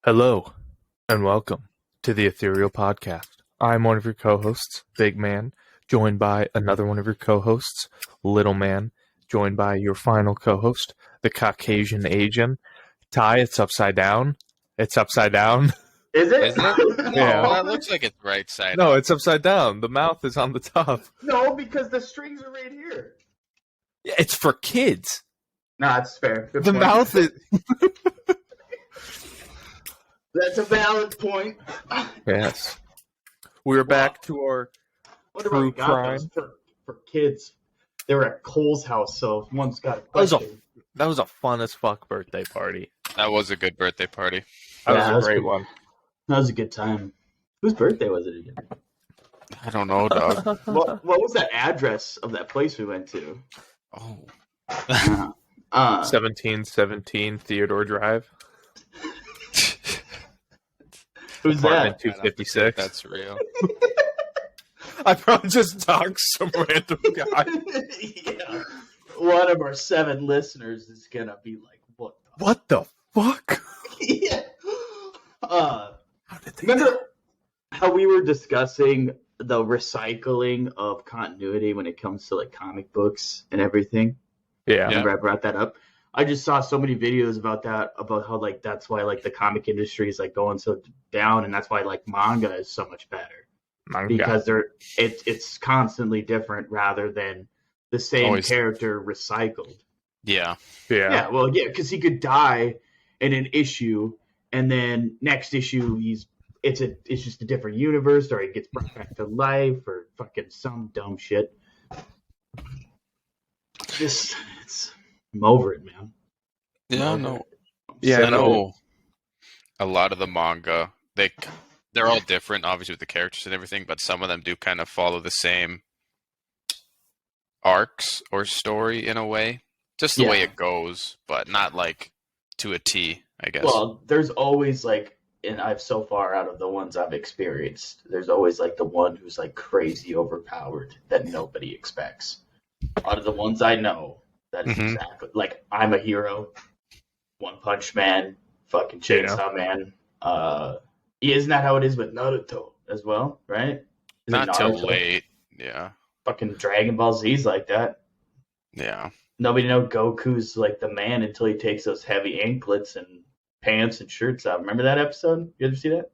Hello, and welcome to the Ethereal Podcast. I'm one of your co-hosts, Big Man, joined by another one of your co-hosts, Little Man, joined by your final co-host, the Caucasian Asian. Ty, it's upside down. It's upside down. Is it? Isn't it? No, Yeah. that looks like it's right side No, up. it's upside down. The mouth is on the top. No, because the strings are right here. Yeah, it's for kids. Nah, that's fair. Good The point. mouth is... That's a valid point. Yes. We're back to our Wonder true why we got those for kids. They were at Cole's house, so if one's got a question. That was a fun as fuck birthday party. That was a good birthday party. That Yeah, was a great good. one. That was a good time. Whose birthday was it again? I don't know, dog. What was that address of that place we went to? Oh. 1717 Theodore Drive. Who's Apartment that? 256. That's real. I probably just talked some random guy. Yeah. One of our 7 listeners is gonna be like, "What? What the fuck? Yeah. How did they Remember how we were discussing the recycling of continuity when it comes to like comic books and everything? Yeah. Remember I brought that up? I just saw so many videos about that, about how like that's why like the comic industry is like going so down, and that's why like manga is so much better because it's constantly different rather than the same Always. character recycled. Yeah. Yeah. Well, yeah, because he could die in an issue, and then next issue it's just a different universe, or he gets brought back to life, or fucking some dumb shit. I'm over it, man. Yeah, I'm no. over it. Yeah, I know a lot of the manga, they're all different, obviously, with the characters and everything, but some of them do kind of follow the same arcs or story in a way. Just the way Yeah. it goes, but not like to a T, I guess. Well, there's always like, and I've so far out of the ones I've experienced, there's always like the one who's like crazy overpowered that nobody expects. Out of the ones I know, that is Mhm. exactly like I'm a hero, One Punch Man, fucking Chainsaw Man. Isn't that how it is with Naruto as well? Right? Is it Not till Naruto? late. Yeah. Fucking Dragon Ball Z's like that. Yeah. Nobody knows Goku's like the man until he takes those heavy anklets and pants and shirts out. Remember that episode? You ever see that?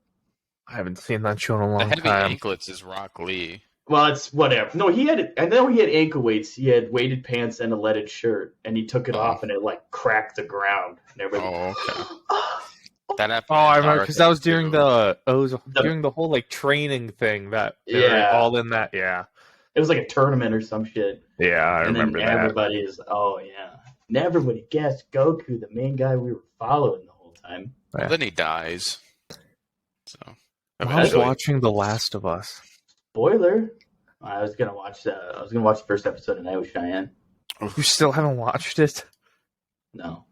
I haven't seen that show in a The long heavy time. anklets is Rock Lee. Well, it's whatever. No, I know he had ankle weights. He had weighted pants and a leaded shirt, and he took it Oh. off, and it like cracked the ground. And everybody, Oh, okay. That happened. Oh, I remember because that was Naruto, during too. during the whole like training thing that they were Yeah. all in that. Yeah. It was like a tournament or some shit. Yeah, I And remember then that. everybody is, oh yeah. And everybody guessed Goku, the main guy we were following the whole time. Well, then he dies. So I was eventually, watching The Last of Us. Spoiler. I was gonna watch the first episode tonight with Cheyenne. You still haven't watched it? No.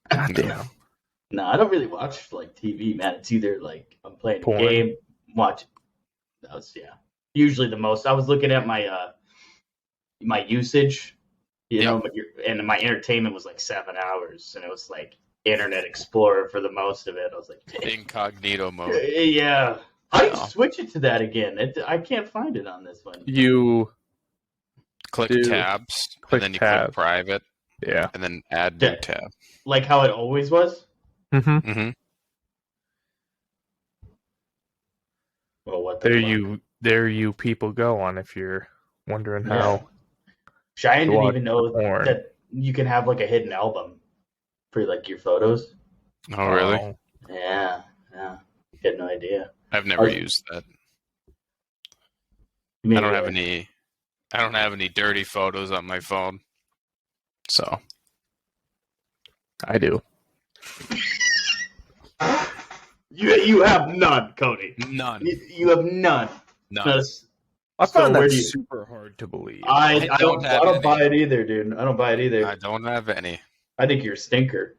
God No. damn. No, I don't really watch like TV, man. It's either like I'm playing Porn. a game, watch. That was usually the most. I was looking at my my usage, know, and my entertainment was like 7 hours, and it was like Internet Explorer for the most of it. I was like, incognito mode. yeah. I No. switch it to that again. I can't find it on this one. You Click Dude. tabs, Click and then you tab. click private, yeah. and then add new Yeah. tab. Like how it always was. Mm-hmm. Mm-hmm. Well, what the There you people go on if you're wondering Yeah. how. Cheyenne to didn't watch even know porn. that you can have like a hidden album for like your photos. Oh, really? Oh. Yeah. Had no idea. I've never Oh. used that. You mean I don't have like- any dirty photos on my phone. So I do. You have none, Cody. none. You have none. None. Just- I So find where that do you- super hard to believe. I don't don't have any. buy it either, dude. I don't buy it either. I don't have any. I think you're a stinker.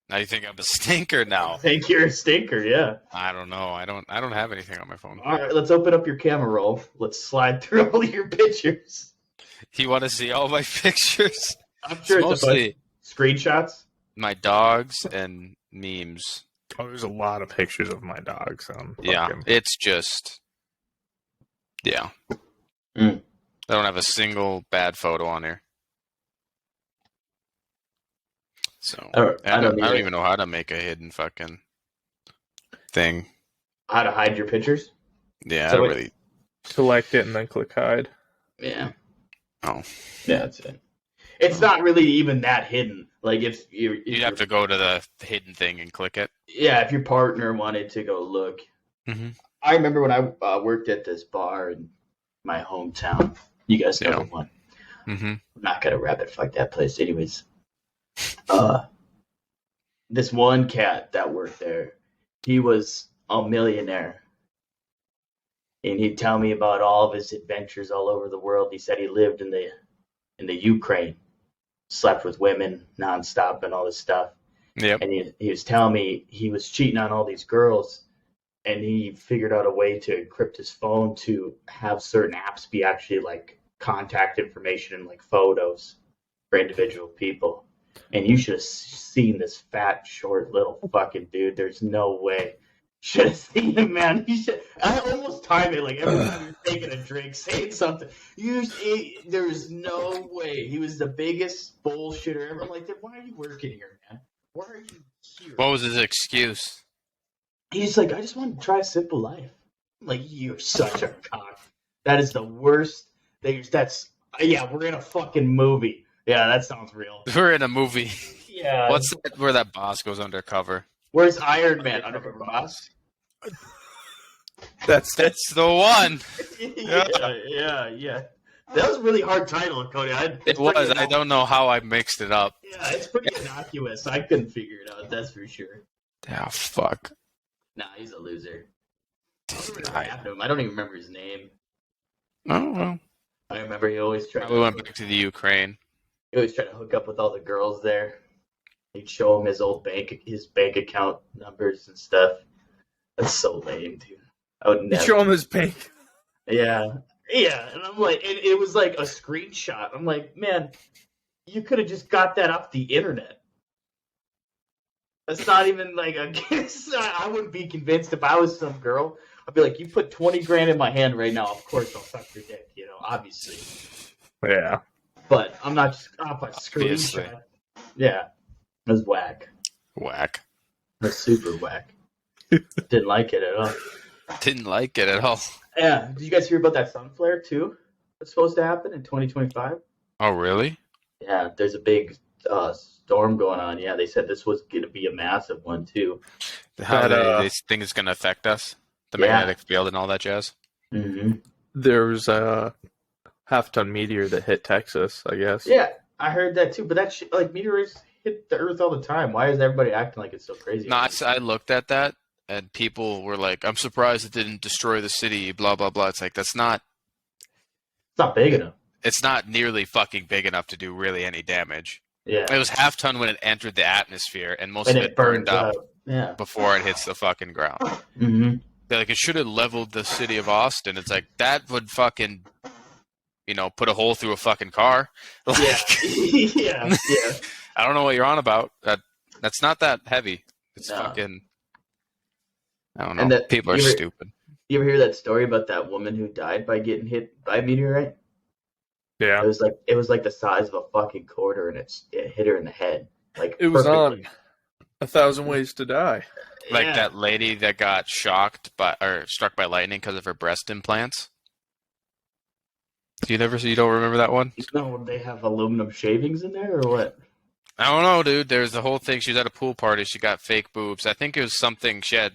Now you think I'm a stinker I now? think you're a stinker, yeah. I don't know. I don't have anything on my phone. All right, let's open up your camera roll. Let's slide through all your pictures. You want to see all my pictures? I'm sure it's a bunch Mostly screenshots. my dogs and memes. Oh, there's a lot of pictures of my dogs. It's just, yeah. Mm. I don't have a single bad photo on here. So I don't even know how to make a hidden fucking thing. How to hide your pictures? Yeah, So I don't really. Select it and then click hide. Yeah. Oh. Yeah, that's it. It's not really even that hidden. Like if you'd have to go to the hidden thing and click it. Yeah, if your partner wanted to go look. Mm-hmm. I remember when I worked at this bar in my hometown. You guys know the one. Mm-hmm. I'm not gonna rabbit fuck that place, anyways. This one cat that worked there, he was a millionaire, and he'd tell me about all of his adventures all over the world. He said he lived in the Ukraine, slept with women nonstop and all this stuff. Yep. And he was telling me he was cheating on all these girls, and he figured out a way to encrypt his phone to have certain apps be actually like contact information and like photos for individual people. And you should have seen this fat, short, little fucking dude. There's no way. Should have seen him, man. I almost time it like every time you're taking a drink, saying something. There's no way. He was the biggest bullshitter ever. I'm like, why are you working here, man? Why are you here? What was his excuse? He's like, I just want to try a simple life. I'm like, you're such a cock. That is the worst. We're in a fucking movie. Yeah, that sounds real. We're in a movie. Yeah. What's that, where that boss goes undercover? Where's Iron Man? Undercover boss? That's the one. Yeah. That was a really hard title, Cody. It was. I don't know how I mixed it up. Yeah, it's pretty innocuous. I couldn't figure it out. That's for sure. Oh, fuck. Nah, he's a loser. I don't even remember his name. Oh, well. I remember he always tried. We went back to the Ukraine. He always tried to hook up with all the girls there. He'd show him his bank account numbers and stuff. That's so lame, dude. I would never show him his bank. Yeah, and I'm like, it was like a screenshot. I'm like, man, you could have just got that off the internet. That's not even like a guess. I wouldn't be convinced if I was some girl. I'd be like, you put 20 grand in my hand right now. Of course, I'll suck your dick. Obviously. Yeah. But I'm not just off a screenshot. Yeah, it was whack. Whack. It was super whack. Didn't like it at all. Didn't like it at all. Yeah. Did you guys hear about that sun flare too? That's supposed to happen in 2025. Oh, really? Yeah, there's a big storm going on. Yeah, they said this was going to be a massive one too. How they think it's going to affect us? The magnetic field and all that jazz? Mm-hmm. There was a half-ton meteor that hit Texas, I guess. Yeah, I heard that too. But that shit, like, meteors hit the Earth all the time. Why is everybody acting like it's so crazy? No, I looked at that, and people were like, I'm surprised it didn't destroy the city, blah, blah, blah. It's like, it's not big enough. It's not nearly fucking big enough to do really any damage. Yeah. It was half ton when it entered the atmosphere, and most of it burned up before it hits the fucking ground. Mm-hmm. They're like, it should have leveled the city of Austin. It's like, that would fucking, put a hole through a fucking car. Like, yeah. I don't know what you're on about. That's not that heavy. It's fucking, I don't know. People are stupid. You ever hear that story about that woman who died by getting hit by a meteorite? Yeah. It was like the size of a fucking quarter, and it hit her in the head. Like, it was on 1,000 Ways to Die. Like that lady that got struck by lightning because of her breast implants. You don't remember that one? No, they have aluminum shavings in there, or what? I don't know, dude. There's the whole thing. She was at a pool party. She got fake boobs. I think it was something she had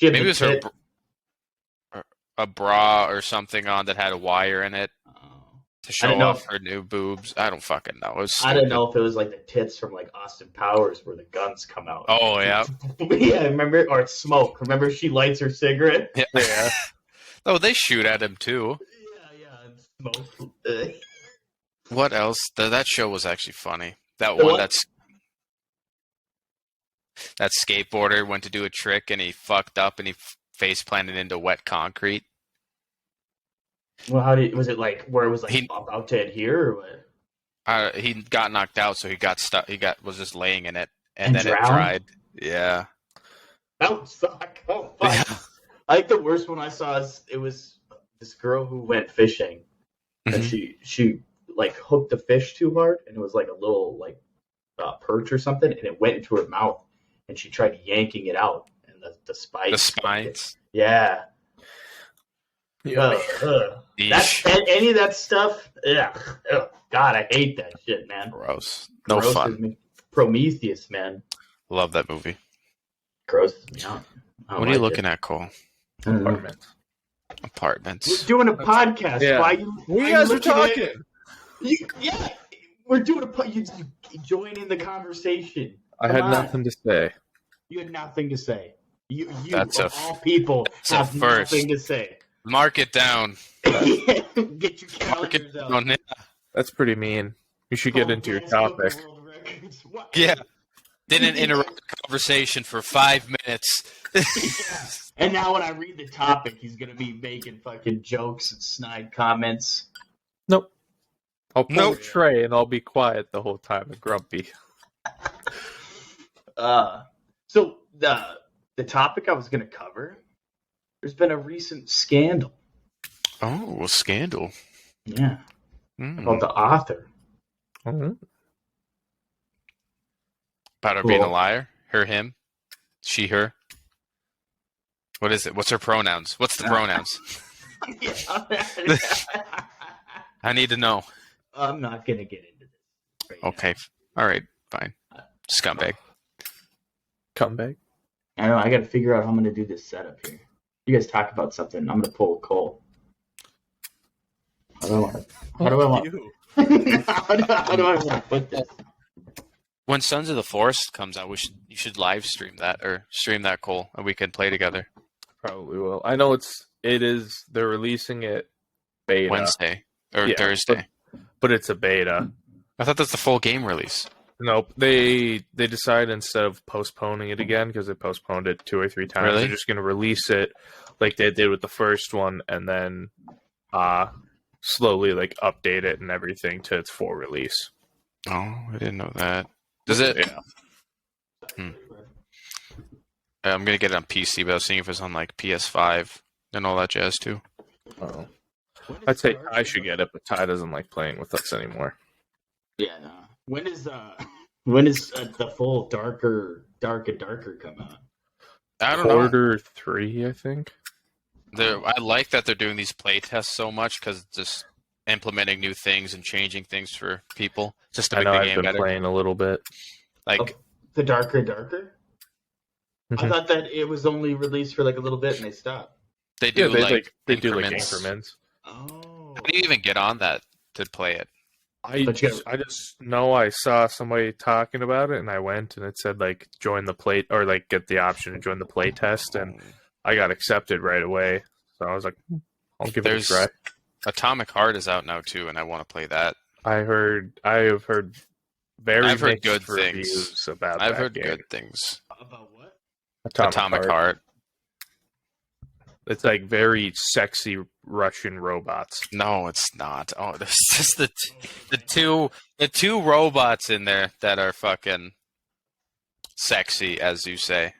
maybe it was a bra or something on that had a wire in it to show off her new boobs. I don't fucking know. I didn't know if it was like the tits from like Austin Powers where the guns come out. Oh, yeah. Yeah, remember? Or it's smoke. Remember she lights her cigarette? Yeah. Oh, they shoot at him too. Yeah, and smoke. What else? That show was actually funny. That one that skateboarder went to do a trick and he fucked up and he face planted into wet concrete. Well, was it like where it was like about to adhere or what? He got knocked out, so he got stuck. Was just laying in it, and then drowned? it dried. Yeah. That would suck. Oh, fuck. Yeah. I think the worst one I saw was this girl who went fishing, and she like hooked the fish too hard, and it was like a little like perch or something, and it went into her mouth, and she tried yanking it out, and the spikes. The spines. Yeah. Any of that stuff. Yeah. God, I hate that shit, man. Gross. No fun. Prometheus, man. Love that movie. Grosses me out. What are you looking at, Cole? Apartments. We're doing a podcast. Yeah. Why you guys are talking? Yeah. We're doing you join in the conversation. I had nothing to say. You had nothing to say. You That's of all people have nothing to say. Mark it down. Get your calendars out. That's pretty mean. You should get into your topic. Yeah. Didn't interrupt the conversation for 5 minutes. Yeah. And now when I read the topic, he's going to be making fucking jokes and snide comments. Nope. I'll pull a tray and I'll be quiet the whole time and grumpy. So the topic I was going to cover, there's been a recent scandal. Oh, a scandal. Yeah. About the author. Mm-hmm. About her being a liar? Her, him? She, her? What is it? What's her pronouns? What's the pronouns? I need to know. I'm not going to get into this. Right okay. Now. All right. Fine. Scumbag. Comeback? I know. I got to figure out how I'm going to do this setup here. You guys talk about something. I'm going to pull a Cole. How do I want to put this? When Sons of the Forest comes out, you should live stream that or stream that, Cole, and we can play together. Probably will. I know they're releasing it beta. Wednesday or Thursday. But it's a beta. I thought that's the full game release. Nope. They decided instead of postponing it again, because they postponed it 2 or 3 times, Really? They're just going to release it like they did with the first one, and then slowly like update it and everything to its full release. Oh, I didn't know that. Does it? Yeah. I'm going to get it on PC, but I was seeing if it's on like PS5 and all that jazz too. Oh. I'd say Ty should get it, but Ty doesn't like playing with us anymore. Yeah. No. When is the full darker come out? I don't know. Quarter 3, I think. I like that they're doing these play tests so much because it's just implementing new things and changing things for people just to make the game better. I've been playing a little bit. Like the darker. Mm-hmm. I thought that it was only released for like a little bit and they stopped. They do they do like increments. Oh. How do you even get on that to play it? I just know I saw somebody talking about it and I went and it said like join the play or like get the option to join the play test and I got accepted right away. So I was like, I'll give it a try. Atomic Heart is out now too, and I want to play that. I have heard good reviews about I've that heard game. good things. About what? Atomic Heart. It's like very sexy Russian robots. No, it's not. Oh, there's just the two robots in there that are fucking sexy, as you say.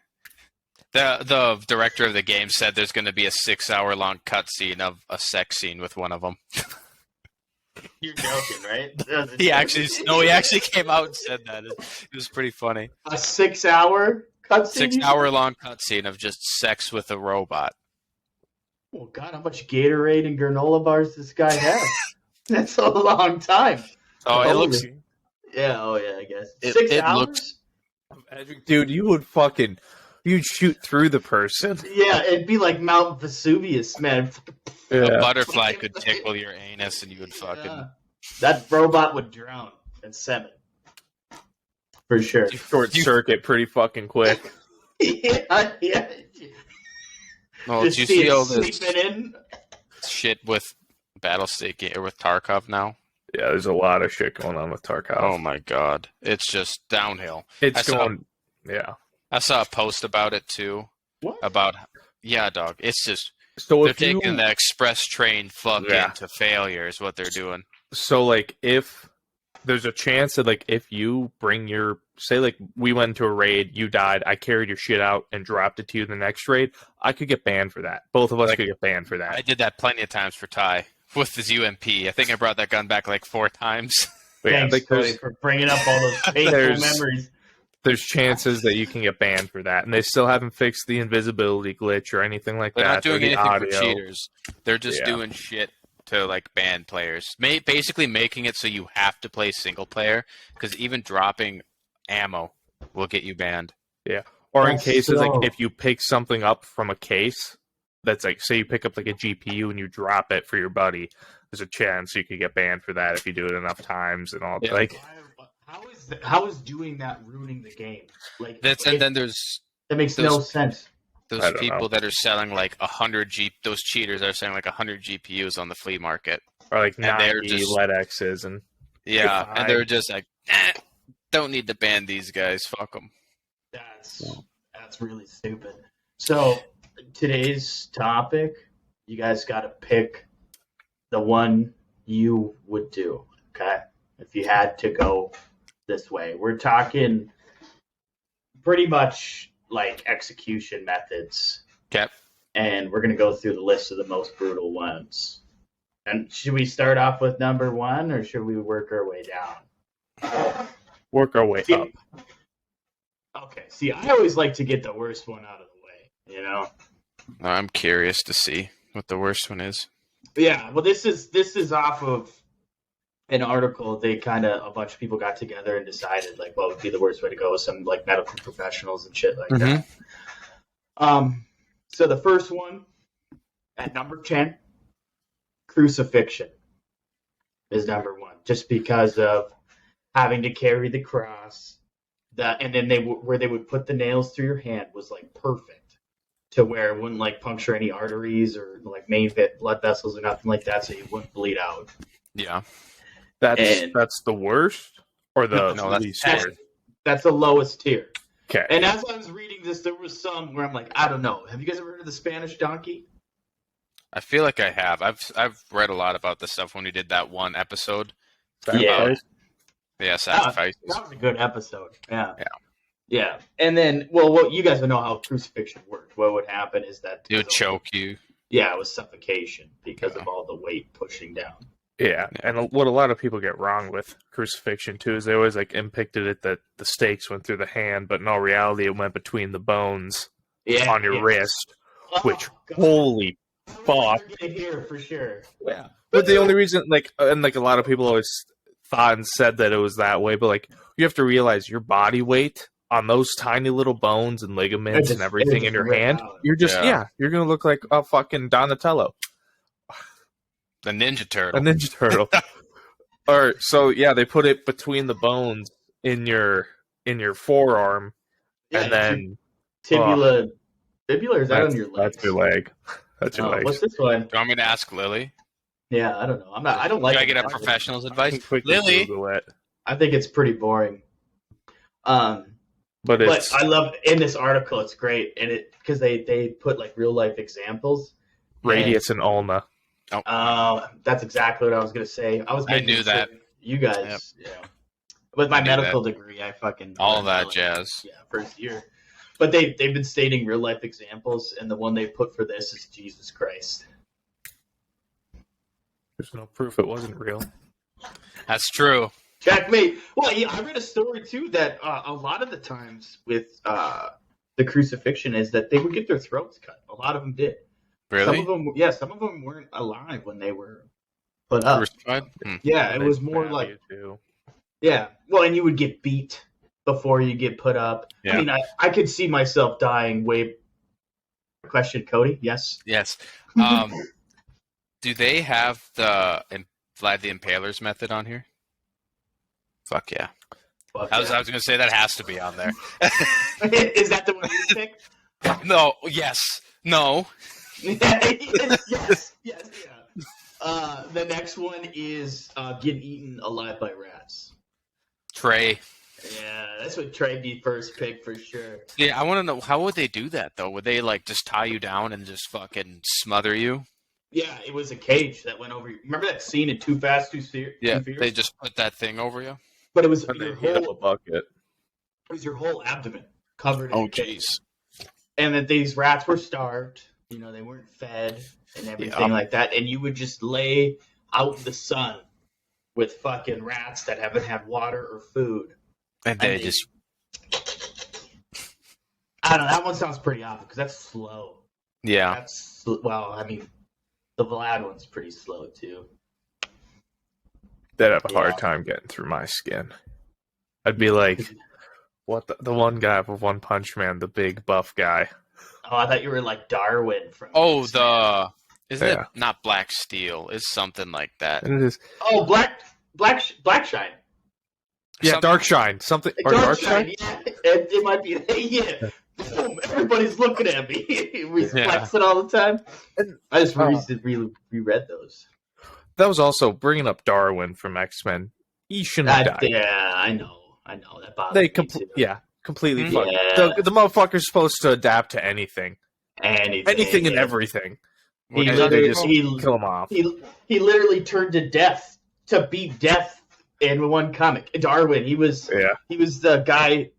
The director of the game said there's going to be a 6-hour-long cutscene of a sex scene with one of them. You're joking, right? He actually came out and said that. It was pretty funny. A 6-hour cutscene? 6-hour-long cutscene of just sex with a robot. Oh, God, how much Gatorade and granola bars does this guy have? That's a long time. Oh, it looks... Yeah, I guess. 6 hours? Looks... Dude, you'd shoot through the person. Yeah, it'd be like Mount Vesuvius, man. Yeah. A butterfly could tickle your anus and you would fucking... Yeah. That robot would drown in semen. For sure. Short circuit pretty fucking quick. Yeah. Well, did you see all this shit with Battlestate or with Tarkov now? Yeah, there's a lot of shit going on with Tarkov. Oh my god. It's just downhill. Yeah. I saw a post about it too. What? Yeah, dog. It's just they're taking the express train fucking to failure is what they're doing. So like if there's a chance that, like, if you bring your, say, like, we went into a raid, you died, I carried your shit out and dropped it to you the next raid, I could get banned for that. Both of us could get banned for that. I did that plenty of times for Ty with his UMP. I think I brought that gun back like 4 times. Thanks, Cody, for bringing up all those painful memories. There's chances that you can get banned for that, and they still haven't fixed the invisibility glitch or anything like that. They're not doing anything for cheaters. They're just doing shit to, like, ban players. Basically making it so you have to play single player, because even dropping ammo will get you banned. Yeah. Or in cases, like, if you pick something up from a case, that's like, say you pick up, like, a GPU and you drop it for your buddy, there's a chance you could get banned for that if you do it enough times and all. Like, how is doing that ruining the game? Like, then there's that makes no sense. Those people that are selling like 100 those cheaters are selling like 100 GPUs on the flea market, or like 90 LEDXs, and and they're just like, don't need to ban these guys. Fuck them. That's really stupid. So today's topic, you guys got to pick the one you would do. Okay, if you had to go this way, we're talking pretty much like execution methods. Okay. And we're going to go through the list of the most brutal ones. And should we start off with number 1, or should we work our way down? Work our way up. Okay. See, I always like to get the worst one out of the way, you know? I'm curious to see what the worst one is. Yeah. Well, this is off of an article. They a bunch of people got together and decided, like, what would be the worst way to go with some, like, medical professionals and shit like that. So the first one, at number 10, crucifixion is number 1, just because of having to carry the cross. And then where they would put the nails through your hand was, like, perfect, to where it wouldn't, like, puncture any arteries or, like, main blood vessels or nothing like that, so you wouldn't bleed out. Yeah. That's the worst, or the least worst? That's the lowest tier. Okay. And as I was reading this, there was some where I'm like, I don't know. Have you guys ever heard of the Spanish donkey? I feel like I have. I've read a lot about this stuff when we did that one episode. Sacrifice? Sacrifice. That was a good episode. Yeah. And then, well, you guys know how crucifixion worked. What would happen is that it would choke you. Yeah, it was suffocation because of all the weight pushing down. Yeah, and what a lot of people get wrong with crucifixion, too, is they always, like, depicted it that the stakes went through the hand, but in all reality, it went between the bones on your wrist, which, holy fuck. Here, for sure. Yeah. But the only reason, like, and, like, a lot of people always thought and said that it was that way, but, like, you have to realize your body weight on those tiny little bones and ligaments and everything in your hand, you're just, you're going to look like a fucking Donatello. The Ninja Turtle. A Ninja Turtle. Or so they put it between the bones in your forearm, and then fibula. Fibula, is that on your leg? That's your leg. That's your leg. What's this one? Do you want me to ask Lily? Yeah, I don't know. I don't like. Do I get a professional's advice? Lily, I think it's pretty boring. But I love in this article. It's great, and because they put like real life examples. Radius and ulna. That's exactly what I was going to say. I knew that. You guys, with my medical degree, I fucking all that jazz. Yeah, first year. But they've been stating real life examples, and the one they put for this is Jesus Christ. There's no proof it wasn't real. That's true. Checkmate. Well, yeah, I read a story too that a lot of the times with the crucifixion is that they would get their throats cut. A lot of them did. Really? Some of them weren't alive when they were put up. Yeah, it was more like. Yeah, well, and you would get beat before you get put up. Yeah. I mean, I could see myself dying way. Question, Cody? Yes. Yes. Do they have the Vlad the Impaler's method on here? Fuck yeah. I was going to say that has to be on there. Is that the one you picked? No. Yes. No. yes. Yeah. The next one is getting eaten alive by rats. Trey. Yeah, that's what Trey be first pick for sure. Yeah, I want to know, how would they do that, though? Would they, like, just tie you down and just fucking smother you? Yeah, it was a cage that went over you. Remember that scene in Too Fast, Too Furious? Yeah, they just put that thing over you. But it was And your they heat up a bucket. It was your whole abdomen covered in Oh, a cage. jeez. And that these rats were starved. You know, they weren't fed and everything like that. And you would just lay out in the sun with fucking rats that haven't had water or food. And they just... I don't know. That one sounds pretty awful because that's slow. Yeah. Well, I mean, the Vlad one's pretty slow too. They'd have a hard time getting through my skin. I'd be like, what the one guy with One Punch Man, the big buff guy. Oh, I thought you were like Darwin from. Oh, isn't it not Black Steel? It's something like that. And it is. Oh, Black Shine. Yeah, Dark Shine. Something. Or Dark Shine? Yeah, it might be. Yeah. Boom, everybody's looking at me. We flex it all the time. I just reread those. That was also bringing up Darwin from X-Men. He shouldn't have died. Yeah, I know. That bothers me too. Yeah, completely fucked. Yeah. The motherfucker's supposed to adapt to anything. Anything and everything. He just kill him off. He literally turned to death to beat death in one comic. Darwin, he was the guy.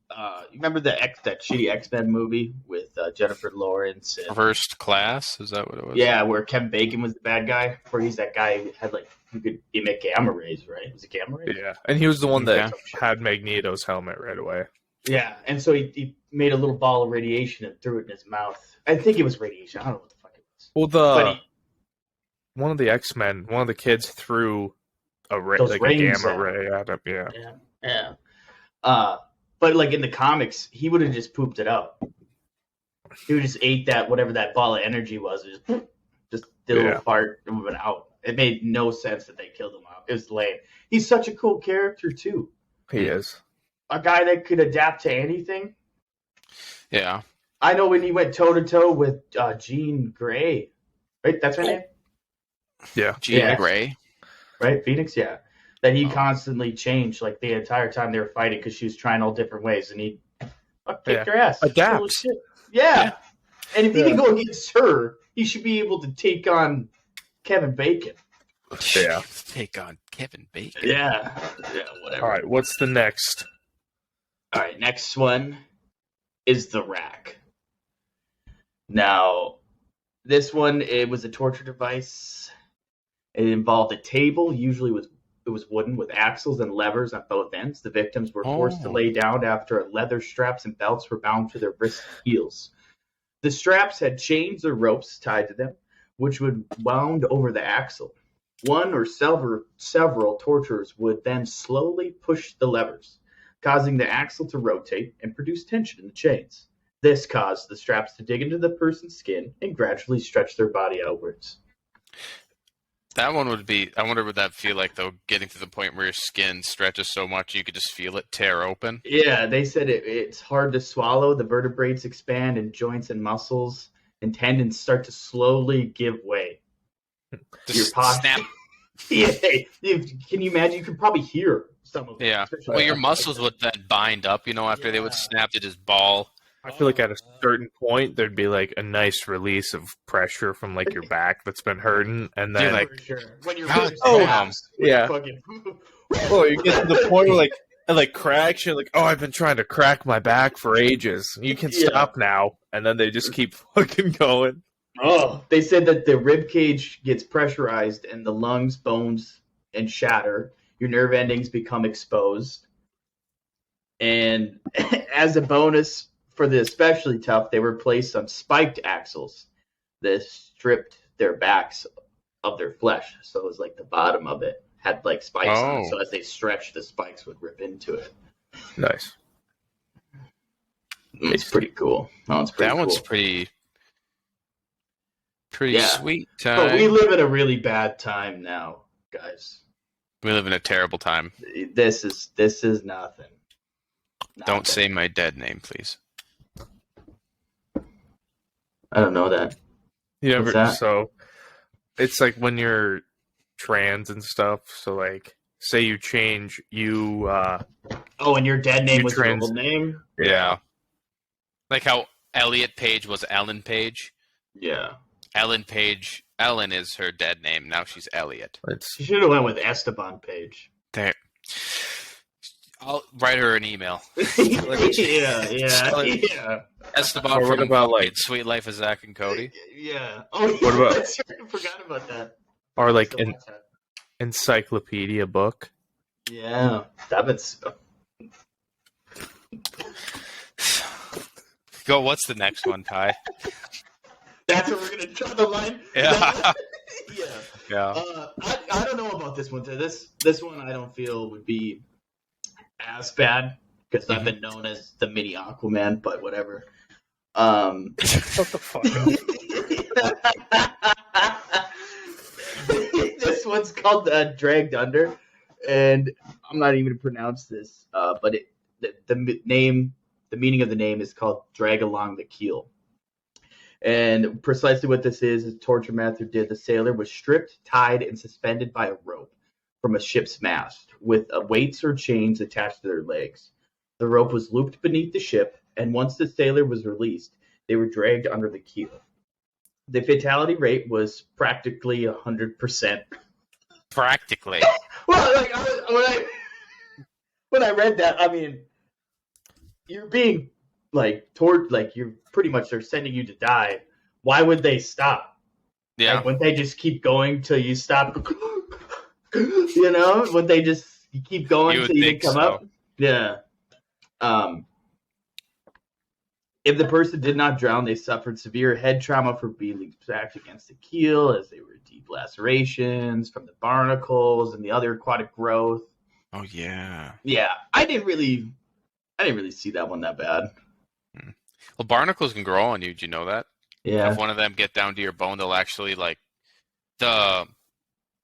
Remember that shitty X-Men movie with Jennifer Lawrence? And, First Class? Is that what it was? Yeah, where Kevin Bacon was the bad guy. Where he's that guy who had who could emit gamma rays, right? Was it gamma rays? Yeah, and he was the one that had Magneto's helmet right away. Yeah, and so he made a little ball of radiation and threw it in his mouth. I think it was radiation. I don't know what the fuck it was. Well, one of the X-Men, one of the kids threw a gamma ray at him. Yeah. But in the comics, he would have just pooped it up. He would just ate that whatever that ball of energy was, just did a little fart and went out. It made no sense that they killed him off. It was lame. He's such a cool character too. He is a guy that could adapt to anything. Yeah, I know when he went toe to toe with Jean Grey, right? That's her name. Yeah, Jean Grey, right? Phoenix, yeah. That he constantly changed the entire time they were fighting because she was trying all different ways, and he kicked her ass. Adapt. Yeah. And if he can go against her, he should be able to take on Kevin Bacon. Yeah. Take on Kevin Bacon. Yeah, whatever. All right, what's the next? All right, next one is the rack. Now, this one, it was a torture device. It involved a table, usually it was wooden with axles and levers on both ends. The victims were forced to lay down after leather straps and belts were bound to their wrists and heels. The straps had chains or ropes tied to them, which would wound over the axle. One or several torturers would then slowly push the levers, causing the axle to rotate and produce tension in the chains. This caused the straps to dig into the person's skin and gradually stretch their body outwards. That one would be... I wonder what that feel like, though, getting to the point where your skin stretches so much you could just feel it tear open. Yeah, they said it's hard to swallow. The vertebrae expand and joints and muscles and tendons start to slowly give way. Your posture. Snap. Yeah, can you imagine? You can probably hear some of it. Yeah. Well, your muscles would then bind up, after they would snap to just ball. I feel like at a certain point there'd be a nice release of pressure from your back that's been hurting, and then when you're you get to the point where it cracks. You're like, I've been trying to crack my back for ages. You can stop now, and then they just keep fucking going. Oh, they said that the rib cage gets pressurized, and the lungs, bones, and shatter. Your nerve endings become exposed, and as a bonus. For the especially tough, they were placed on spiked axles that stripped their backs of their flesh. So it was the bottom of it had spikes on it. So as they stretched, the spikes would rip into it. Nice. It's pretty cool. One's pretty sweet time. But we live in a really bad time now, guys. We live in a terrible time. This is nothing. Don't say my dead name, please. I don't know that. So it's when you're trans and stuff. So say you change and your dead name was your old name? Yeah. Like how Elliot Page was Ellen Page. Yeah. Ellen Page Ellen is her dead name. Now she's Elliot. She should have went with Esteban Page. There. I'll write her an email. yeah. Esteban what from about, like, Sweet Life of Zach and Cody? Yeah. Oh, What about- that's right. I forgot about that. Or like Still an watch that. encyclopedia book. Yeah. That's Go. What's the next one, Ty? That's where we're gonna draw the line. Yeah. Yeah. I don't know about this one. This one I don't feel would be as bad because I've been known as the mini Aquaman, but whatever. What the fuck? This one's called Dragged Under, and I'm not even gonna pronounce this, but the meaning of the name is called Drag Along the Keel. And precisely what this is torture method did. The sailor was stripped, tied, and suspended by a rope from a ship's mast with weights or chains attached to their legs. The rope was looped beneath the ship, and once the sailor was released, they were dragged under the keel. The fatality rate was practically 100%. Practically. Well, like when I read that, I mean, you're being like you're pretty much they're sending you to die. Why would they stop? Yeah. Like, wouldn't they just keep going till you stop? You know, would they just keep going till you come up? Yeah. If the person did not drown, they suffered severe head trauma for being backed against the keel, as they were deep lacerations from the barnacles and the other aquatic growth. Oh yeah. Yeah, I didn't really see that one that bad. Well, barnacles can grow on you. Did you know that? Yeah. If one of them get down to your bone, they'll actually like the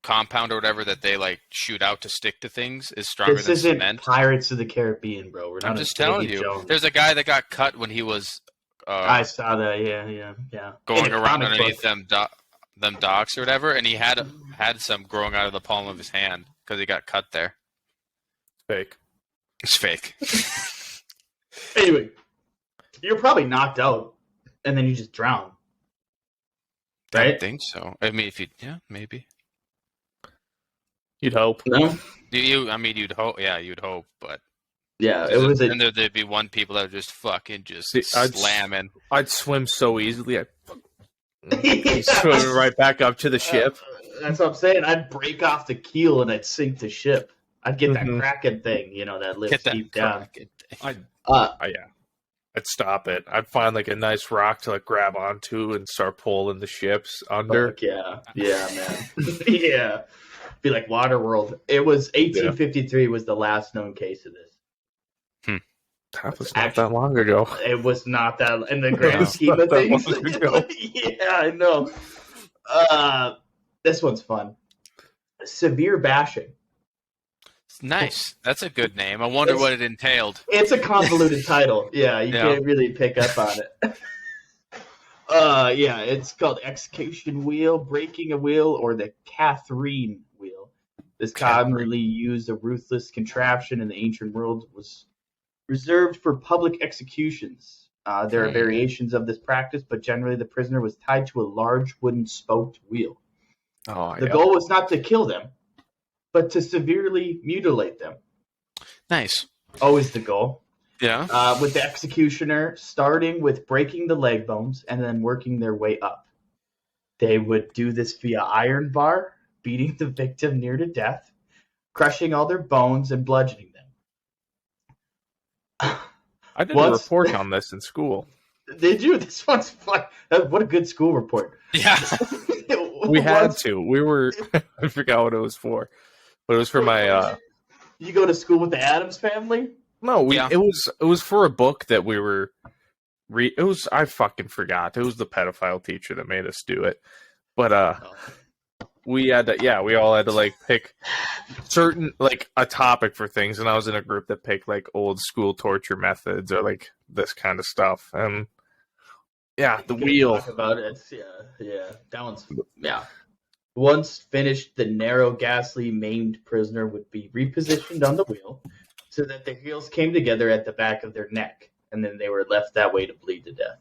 compound or whatever that they like shoot out to stick to things is stronger This than isn't cement. Pirates of the Caribbean, bro. We're not I'm just telling you. Jones. There's a guy that got cut when he was I saw that. Yeah. going around underneath them docks or whatever, and he had some growing out of the palm of his hand because he got cut there. Fake. It's fake. Anyway, you're probably knocked out, and then you just drown. I Right? don't think so. I mean, maybe. You'd hope. No. You'd hope. Yeah, you'd hope, but Yeah, it was. And there'd be one people that would just fucking slamming. I'd swim so easily. I'd swim right back up to the ship. That's what I'm saying. I'd break off the keel and I'd sink the ship. I'd get that Kraken thing, that lives deep down. I'd stop it. I'd find like a nice rock to like grab onto and start pulling the ships under. Fuck yeah, man. Yeah, be like Waterworld. It was 1853 was the last known case of this. That was not that long ago. It was not that in the grand scheme of things. Yeah, I know. This one's fun. Severe bashing. Nice. That's a good name. I wonder what it entailed. It's a convoluted title. Yeah, you can't really pick up on it. Yeah, it's called execution wheel, breaking a wheel, or the Catherine wheel. This commonly used a ruthless contraption in the ancient world was reserved for public executions. There are variations of this practice, but generally the prisoner was tied to a large wooden spoked wheel. The goal was not to kill them, but to severely mutilate them. Nice. Always the goal. Yeah. With the executioner starting with breaking the leg bones and then working their way up. They would do this via iron bar, beating the victim near to death, crushing all their bones and bludgeoning them. I did a report on this in school. Did you? This one's fun. What a good school report. Yeah. We had to. We were. I forgot what it was for, but it was for my. You go to school with the Addams Family? No, it was for a book that we were. It was. I fucking forgot. It was the pedophile teacher that made us do it, but we had to. Yeah, we all had to like pick certain like a topic for things, and I was in a group that picked like old school torture methods or like this kind of stuff, and yeah, the wheel. Talk about it. Yeah. That one's Once finished, the narrow, ghastly, maimed prisoner would be repositioned on the wheel so that their heels came together at the back of their neck, and then they were left that way to bleed to death.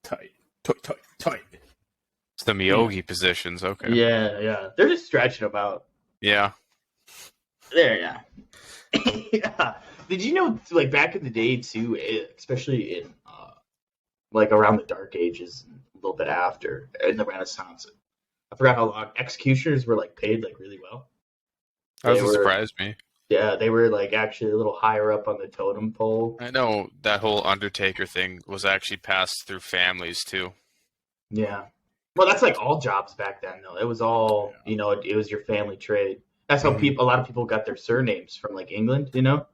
Tight. Some yogi positions, okay. Yeah. They're just stretching about. Yeah. There, yeah. Yeah. Did you know, like, back in the day, too, especially in, like, around the Dark Ages, and a little bit after, in the Renaissance, I forgot how long, executioners were, like, paid, like, really well. That doesn't surprise me. Yeah, they were, like, actually a little higher up on the totem pole. I know that whole Undertaker thing was actually passed through families, too. Yeah. Well, that's, like, all jobs back then, though. It was all, you know, it was your family trade. That's how a lot of people got their surnames from, like, England, you know?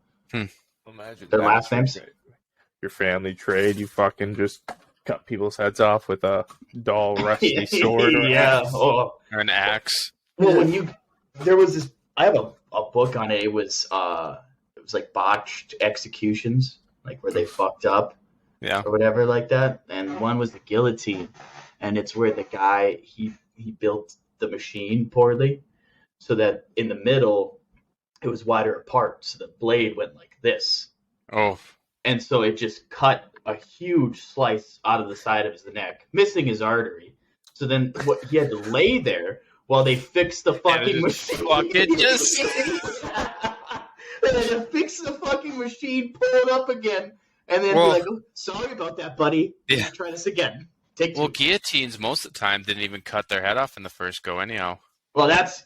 Imagine their last names. Your family trade, you fucking just cut people's heads off with a dull, rusty sword or axe. Or an axe. Well, there was this, I have a book on it. It was like botched executions, like where they fucked up, or whatever like that. And one was the guillotine, and it's where the guy he built the machine poorly, so that in the middle it was wider apart, so the blade went like this. Oh. And so it just cut a huge slice out of the side of his neck, missing his artery. So then he had to lay there while they fixed the fucking machine. Fucking just... And then to fix the fucking machine, pull it up again, and then be like, oh, sorry about that, buddy. Yeah. Try this again. Take two. Well, guillotines most of the time didn't even cut their head off in the first go anyhow. Well, that's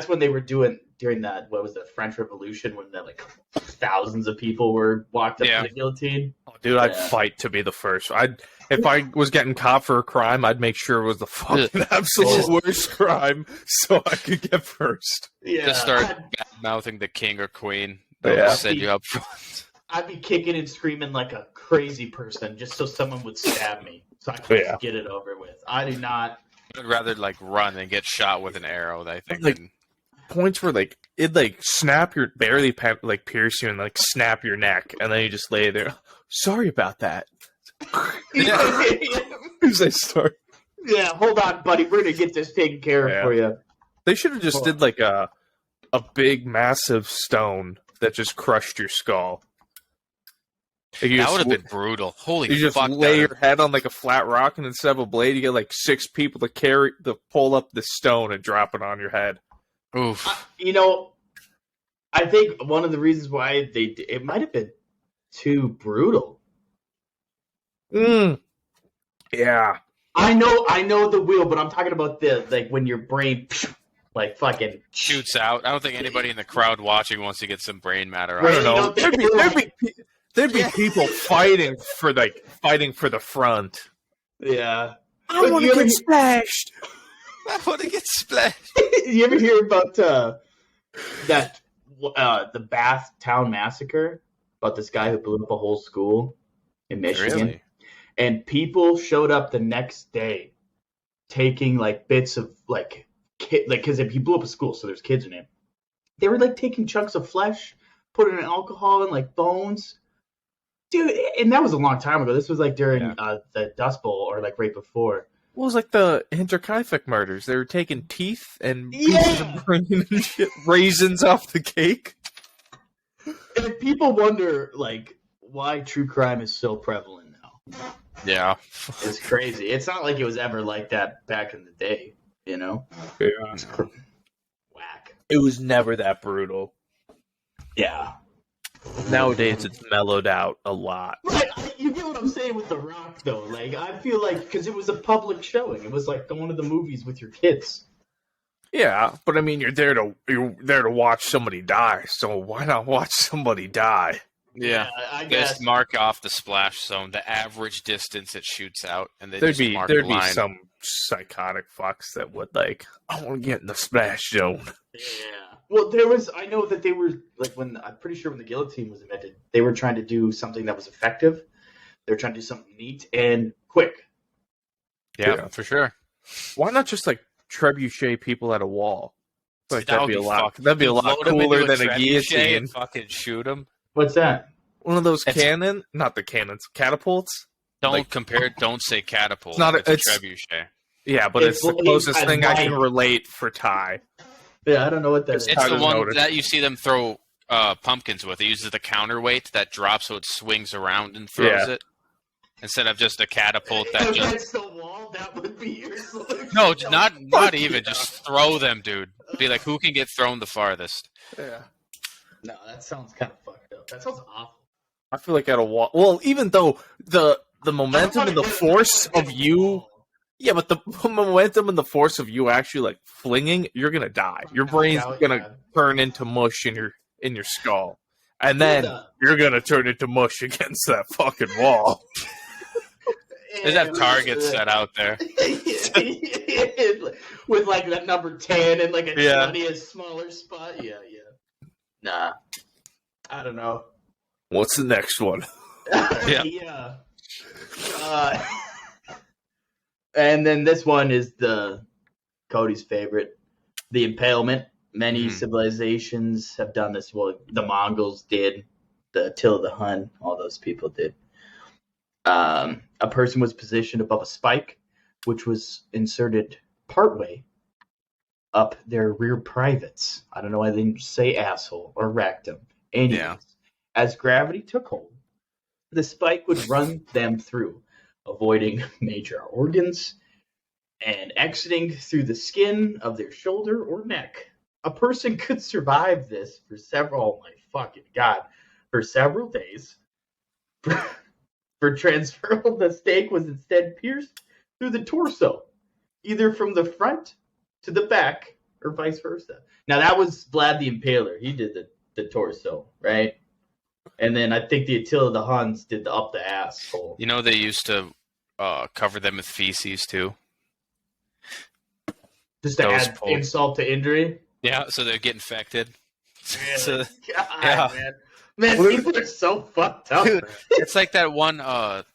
when they were doing during that, what was the French Revolution, when like thousands of people were walked up to the guillotine. Oh, dude, I'd fight to be the first. If I was getting caught for a crime, I'd make sure it was the fucking absolute worst crime so I could get first. Yeah. Just start bad-mouthing the king or queen. They'll set you up front. I'd be kicking and screaming like a crazy person just so someone would stab me so I could just get it over with. I do not... I'd rather like run and get shot with an arrow. I think like points where like it like snap your barely like pierce you and like snap your neck and then you just lay there. Sorry about that. As they start. Yeah, hold on, buddy. We're gonna get this taken care of for you. They should have just did like a big massive stone that just crushed your skull. Like that would have been brutal. Holy fuck. You just lay your head on like a flat rock, and instead of a blade, you get like 6 people to pull up the stone and drop it on your head. Oof. You know, I think one of the reasons why it might have been too brutal. Yeah. I know the wheel, but I'm talking about the like when your brain like fucking shoots out. I don't think anybody in the crowd watching wants to get some brain matter out. I don't know. There'd be people fighting for the front. Yeah. I want to get splashed. I want to get splashed. You ever hear about that the Bath Town Massacre? About this guy who blew up a whole school in Michigan? Really? And people showed up the next day taking like bits of like because he blew up a school, so there's kids in it. They were like taking chunks of flesh, putting in alcohol and like bones. Dude, and that was a long time ago. This was like during the Dust Bowl or like right before. Well, it was like the Hinterkaifeck murders. They were taking teeth and pieces of brain and shit, raisins off the cake. And people wonder like why true crime is so prevalent now. Yeah. It's crazy. It's not like it was ever like that back in the day, you know? Yeah. It's whack. It was never that brutal. Yeah. Nowadays, it's mellowed out a lot. Right, you get what I'm saying with The Rock, though. Like, I feel like because it was a public showing, it was like going to the movies with your kids. Yeah, but I mean, you're there to watch somebody die. So why not watch somebody die? Yeah, I guess. Just mark off the splash zone, the average distance it shoots out, and there'd be some psychotic fucks that would like, I want to get in the splash zone. Yeah. Well, I know that they were, like, I'm pretty sure when the guillotine was invented, they were trying to do something that was effective. They were trying to do something neat and quick. Yeah, for sure. Why not just, like, trebuchet people at a wall? Like, that'd be a lot cooler than a guillotine. And fucking shoot them. What's that? One of those catapults? Don't say catapult. It's a trebuchet. Yeah, but it's the closest thing I can relate for Ty. Yeah, I don't know what that is. It's the one that you see them throw pumpkins with. It uses the counterweight that drops so it swings around and throws it. Instead of just a catapult that just... Against the wall, that would be your solution. No, not even. Just throw them, dude. Be like, who can get thrown the farthest? Yeah. No, that sounds kind of fucked up. That sounds awful. I feel like at a wall. Well, even though the momentum and the force of you. Yeah, but the momentum and the force of you actually like flinging, you're gonna die. Your brain's gonna turn into mush in your skull, and then you're gonna turn into mush against that fucking wall. There's that target set out there with like that number 10 and like a 20 a smaller spot. Yeah. Nah, I don't know. What's the next one? Yeah. And then this one is Cody's favorite, the impalement. Many civilizations have done this. Well, the Mongols did, the Attila the Hun, all those people did. A person was positioned above a spike, which was inserted partway up their rear privates. I don't know why they didn't say asshole or rectum. Anyways, as gravity took hold, the spike would run them through, avoiding major organs and exiting through the skin of their shoulder or neck. A person could survive this for several days. For transfer, the stake was instead pierced through the torso, either from the front to the back or vice versa. Now that was Vlad the Impaler. He did the torso, right? And then I think the Attila the Huns did the up the asshole. You know, they used to cover them with feces too. Just to add insult to injury? Yeah, so they'd get infected. Really? God, man, people are so fucked up. Dude, it's like that one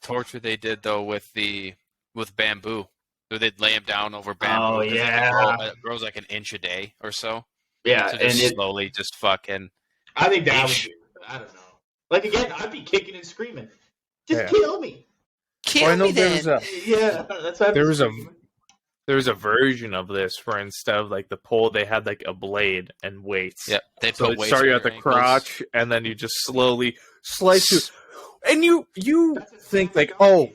torture they did though with bamboo. So they'd lay them down over bamboo. Oh yeah, it grows like an inch a day or so. Yeah, so just slowly, just fucking. I think that would. I don't know. Like again, I'd be kicking and screaming. Just kill me. Kill me then. That's what there was a version of this where instead of like the pole, they had like a blade and weights. Yeah, they so it started at the crotch, and then you just slowly slice it. And you think like, oh,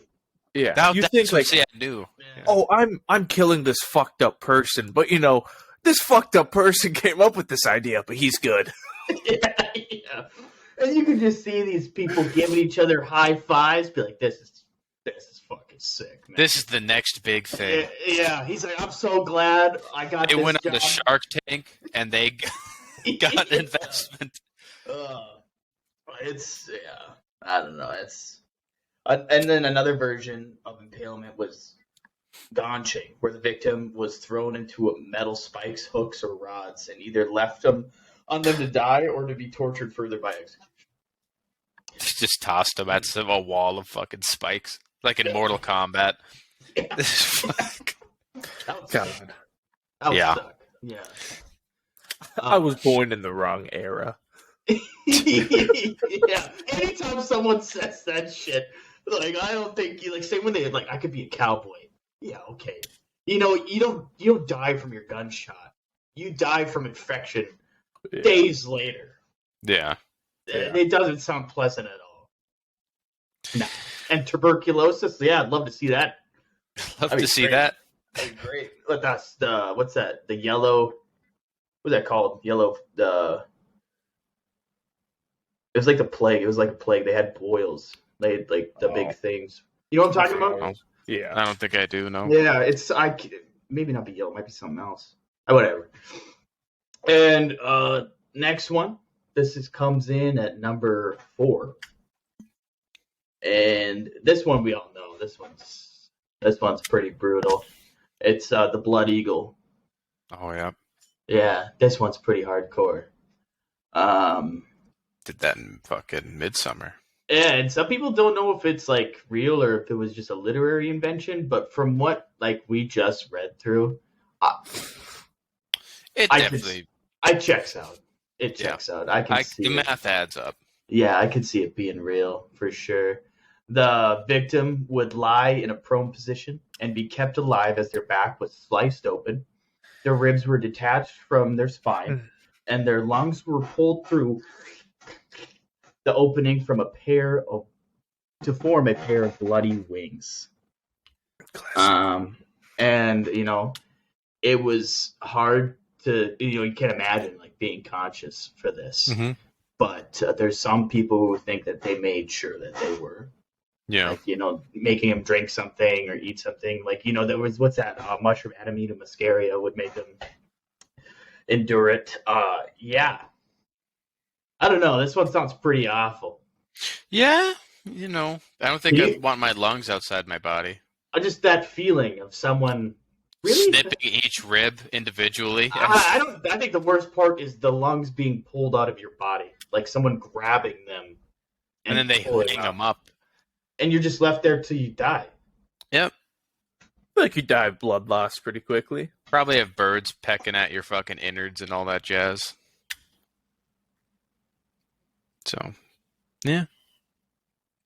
yeah, you think like, oh, I'm killing this fucked up person, but this fucked up person came up with this idea, but he's good. Yeah. And you can just see these people giving each other high fives, be like, this is fucking sick, man. This is the next big thing. Yeah, he's like, I'm so glad I got this. It went on the Shark Tank, and they got investment. I don't know. And then another version of impalement was ganching, where the victim was thrown into metal spikes, hooks, or rods, and either left them on them to die or to be tortured further by execution. Just tossed them at a wall of fucking spikes, like in Mortal Kombat. God. Yeah. I was born in the wrong era. Yeah. Anytime someone says that shit, like I don't think you say when they like I could be a cowboy. Yeah, okay. You don't die from your gunshot. You die from infection days later. Yeah. It doesn't sound pleasant at all. No. And tuberculosis, I'd love to see that. Love to see that. That'd be great. That's what's that? The yellow. What's that called? Yellow. It was like the plague. It was like a plague. They had boils. They had like the big things. You know what I'm talking about? Yeah. I don't think I do. No. Yeah, maybe not be yellow. It might be something else. Whatever. And next one. This comes in at number 4. And this one we all know. This one's pretty brutal. It's the Blood Eagle. Oh yeah. Yeah, this one's pretty hardcore. Did that in fucking Midsummer. Yeah, and some people don't know if it's like real or if it was just a literary invention, but from what we just read through, it checks out. It checks out. I can see the math adds up. Yeah, I can see it being real for sure. The victim would lie in a prone position and be kept alive as their back was sliced open. Their ribs were detached from their spine, and their lungs were pulled through the opening from to form a pair of bloody wings. And and it was hard to you can't imagine like being conscious for this. Mm-hmm. But there's some people who think that they made sure that they were. Yeah. Like, making him drink something or eat something. Like, there was, what's that? Mushroom Amanita muscaria would make them endure it. Yeah. I don't know. This one sounds pretty awful. Yeah. I don't think I'd want my lungs outside my body. Just that feeling of someone really snipping each rib individually. I think the worst part is the lungs being pulled out of your body. Like someone grabbing them. And then they hang them up. And you're just left there till you die. Yep. I feel like you die of blood loss pretty quickly. Probably have birds pecking at your fucking innards and all that jazz. So, yeah.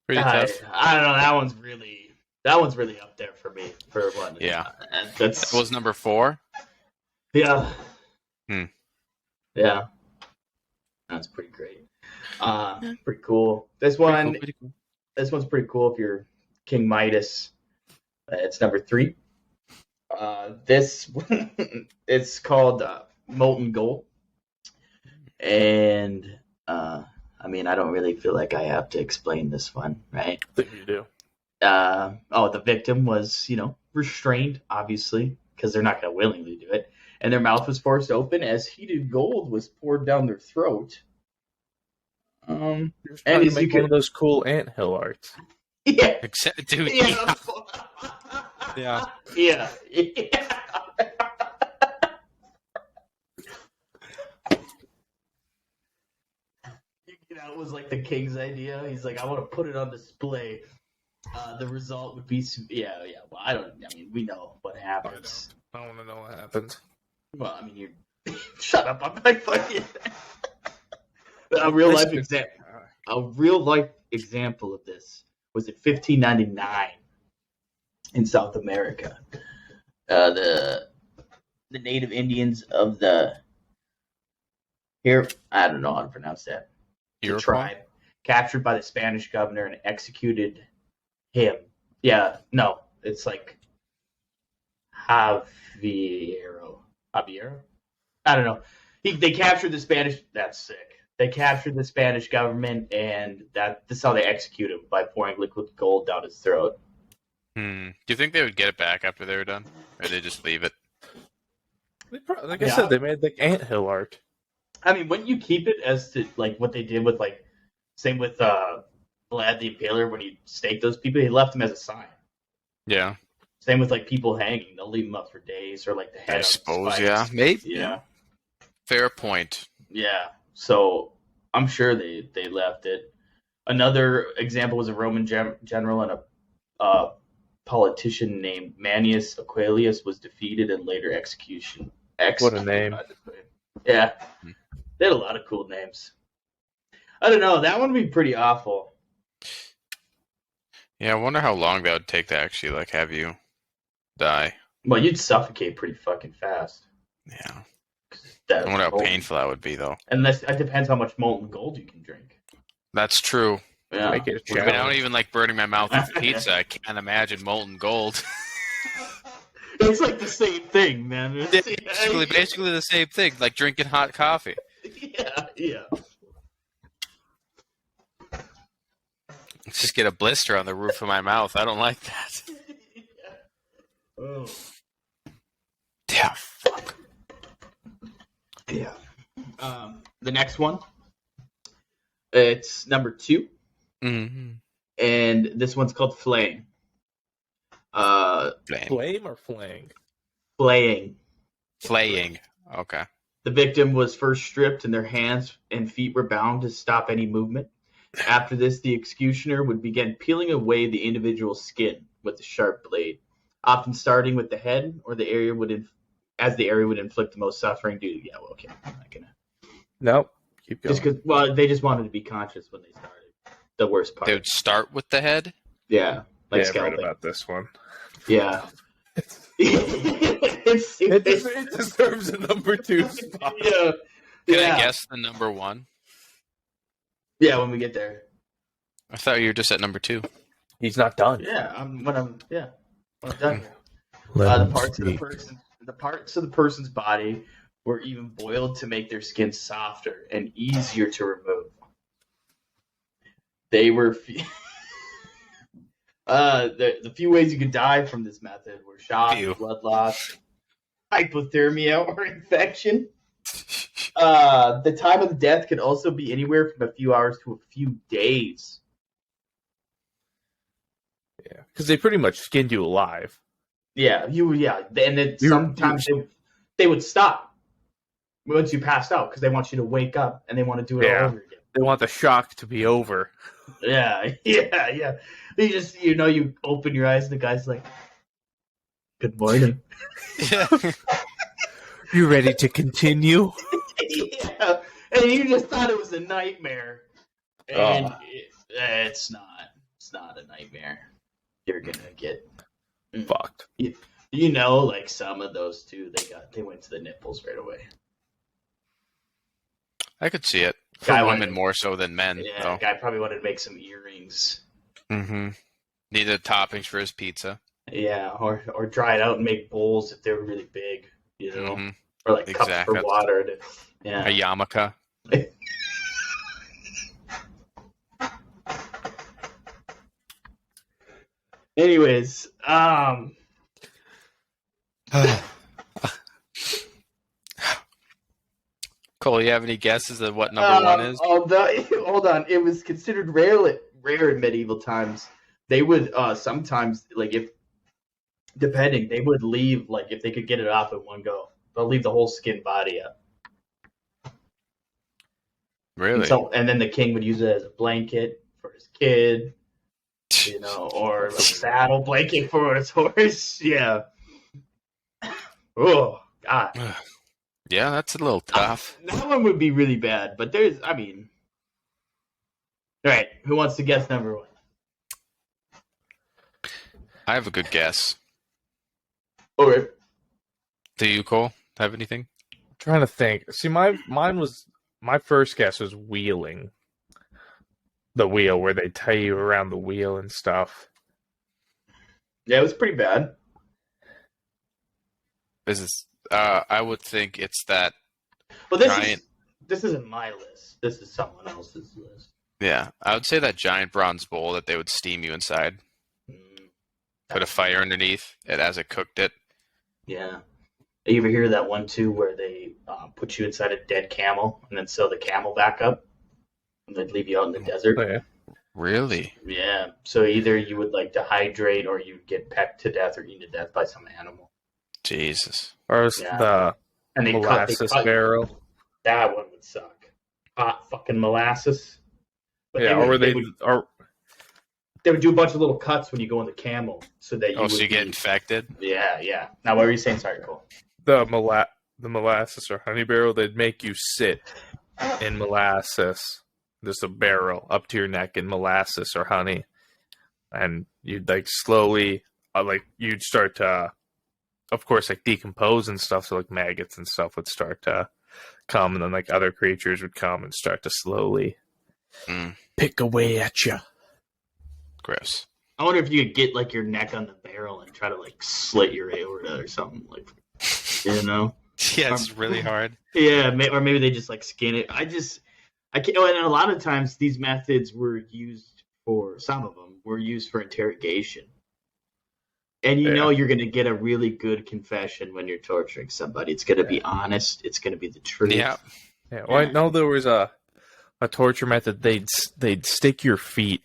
Pretty tough. I don't know. That one's really up there for me. For what? Yeah. That was number 4? Yeah. Yeah. That's pretty great. Pretty cool. This one, pretty cool. This one's pretty cool if you're King Midas. It's number 3. This it's called Molten Gold, and I don't really feel like I have to explain this one, right? I think you do. The victim was restrained, obviously, because they're not going to willingly do it, and their mouth was forced open as heated gold was poured down their throat. And he's one of those cool anthill arts. Yeah. Dude. Yeah. Yeah. Yeah. That was like the king's idea. He's like, I want to put it on display. The result would be, well, we know what happens. I want to know what happens. Well, you're shut up. I'm like fucking. A real life example of this was in 1599 in South America. The native Indians of I don't know how to pronounce that. The tribe captured by the Spanish governor and executed him. Yeah, no, it's like Javiero. I don't know. They captured the Spanish. That's sick. They captured the Spanish government, and this is how they execute him, by pouring liquid gold down his throat. Do you think they would get it back after they were done, or they just leave it? Like I said, they made like anthill art. Wouldn't you keep it as to like what they did with same with Vlad the Impaler when he staked those people? He left them as a sign. Yeah. Same with people hanging; they'll leave them up for days, or the head. I suppose, yeah, maybe. Yeah. Fair point. Yeah. So I'm sure they left it. Another example was a Roman general and a politician named Manius Aquilius was defeated and later executed. What a name. Yeah. They had a lot of cool names. I don't know. That one would be pretty awful. Yeah, I wonder how long that would take to actually have you die. Well, you'd suffocate pretty fucking fast. Yeah. I wonder how molten. painful that would be, though. And it depends how much molten gold you can drink. That's true. Yeah. Make it I don't even like burning my mouth with pizza. I can't imagine molten gold. It's like the same thing, man. Basically the same thing, like drinking hot coffee. Yeah. Let's just get a blister on the roof of my mouth. I don't like that. Oh. Yeah, fuck. Yeah. The next one, it's number 2. Mm-hmm. And this one's called Flaying. Flame or flaying? Flaying. Flaying. Okay. The victim was first stripped and their hands and feet were bound to stop any movement. After this, the executioner would begin peeling away the individual's skin with a sharp blade, often starting with the head or the area would inflict the most suffering due to. Yeah, well, okay. I'm not gonna. Nope. Keep going. Just because, they just wanted to be conscious when they started. The worst part. They would start with the head? Yeah. I've read about this one. Yeah. It deserves a number 2 spot. Yeah. Can I guess the number 1? Yeah, when we get there. I thought you were just at number 2. He's not done. Yeah, when I'm done here. The parts of the person's body were even boiled to make their skin softer and easier to remove. They were the few ways you could die from this method were shock, blood loss, hypothermia, or infection. The time of the death could also be anywhere from a few hours to a few days. Yeah, because they pretty much skinned you alive. Yeah, and then sometimes they would stop once you passed out because they want you to wake up and they want to do it all over again. They want the shock to be over. Yeah. You just, you open your eyes and the guy's like, "Good morning." Yeah. You ready to continue? Yeah. And you just thought it was a nightmare. And it's not. It's not a nightmare. You're gonna get fucked. Like some of those too, they went to the nipples right away. I could see it. For women more so than men. Yeah, the guy probably wanted to make some earrings. Mm-hmm. Needed toppings for his pizza. Yeah, or dry it out and make bowls if they were really big, Mm-hmm. Or like cups for water. A yarmulke. Anyways, Cole, you have any guesses of what number one is? Hold on. It was considered rare in medieval times. They would sometimes, they would leave, if they could get it off in one go. They'll leave the whole skin body up. Really? And then the king would use it as a blanket for his kid, or a saddle blanket for his horse. Yeah. Oh, God. Yeah, that's a little tough. That one would be really bad, but all right, who wants to guess number one? I have a good guess. All right. Do you, Cole, have anything? I'm trying to think. See, my first guess was wheeling. The wheel, where they tie you around the wheel and stuff. Yeah, it was pretty bad. I would think it's that. Well, this isn't my list. This is someone else's list. Yeah, I would say that giant bronze bowl that they would steam you inside. Put a fire underneath it as it cooked it. Yeah. You ever hear that one too, where they put you inside a dead camel and then sew the camel back up, and they'd leave you out in the desert? Oh, yeah. Really? Yeah. So either you would dehydrate, or you'd get pecked to death or eaten to death by some animal. Jesus. Or the molasses barrel. That one would suck. Hot fucking molasses. But yeah, they would do a bunch of little cuts when you go on the camel, so that you get infected. Yeah. Now, what were you saying? Sorry, Cole. The molasses or honey barrel, they'd make you sit in molasses. There's a barrel up to your neck in molasses or honey, and you'd slowly, you'd start to, of course, decompose and stuff. So maggots and stuff would start to come, and then other creatures would come and start to slowly pick away at you. Gross. I wonder if you could get your neck on the barrel and try to slit your aorta or something Yeah, it's really hard. Yeah, or maybe they just skin it. I can't. And a lot of times these methods were used some of them were used for interrogation. And you're going to get a really good confession when you're torturing somebody. It's going to be honest. It's going to be the truth. Yeah. Well, I know there was a torture method. They'd stick your feet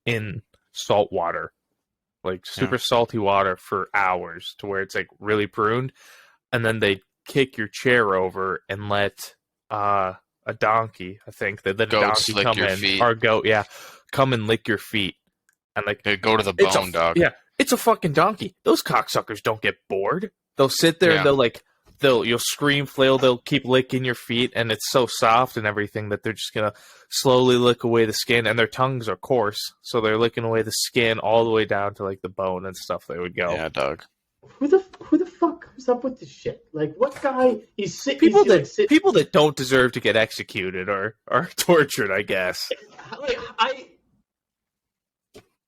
in salt water, super salty water, for hours, to where it's really pruned, and then they'd kick your chair over and let a donkey, I think, that the donkey come in, feet. Or goat, come and lick your feet, and they go to the bone, dog. Yeah, it's a fucking donkey. Those cocksuckers don't get bored. They'll sit there and you'll scream, flail, they'll keep licking your feet, and it's so soft and everything that they're just gonna slowly lick away the skin, and their tongues are coarse, so they're licking away the skin all the way down to the bone and stuff. They would go. Yeah, dog. Who the fuck is up with this shit? What guy? He's sick. People that don't deserve to get executed or tortured, I guess.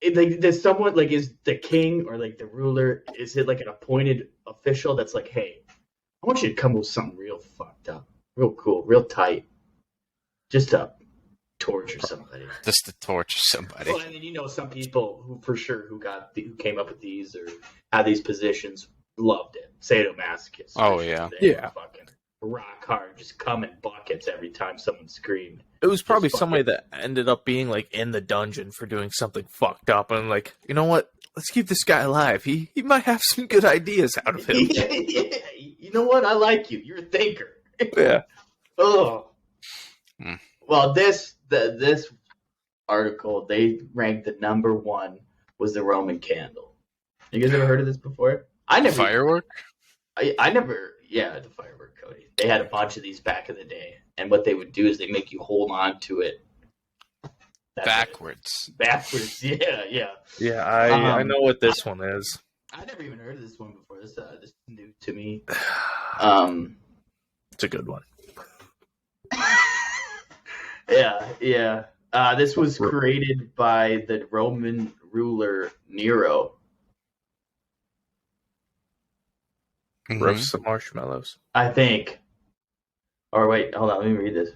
Does someone like is the king or like the ruler? Is it like an appointed official that's like, hey, I want you to come with something real fucked up, real cool, real tight, just to torture somebody. Just to torture somebody. Well, and then some people who came up with these or had these positions loved it. Sadomasochists. Oh yeah, fucking rock hard, just come in buckets every time someone screamed. It was probably somebody that ended up being like in the dungeon for doing something fucked up, and like, you know what? Let's keep this guy alive. He might have some good ideas out of him. Yeah. You know what? I like you. You're a thinker. Yeah. Oh. Well, this article, they ranked the number one was the Roman candle. You guys ever heard of this before? I never. Firework? I never. Yeah, the firework, Cody. They had a bunch of these back in the day, and what they would do is they make you hold on to it backwards. Backwards, yeah. Yeah, I know what this one is. I never even heard of this one before. This is new to me. It's a good one. Yeah. This was created by the Roman ruler Nero. Roast some marshmallows. I think. Or wait, hold on. Let me read this.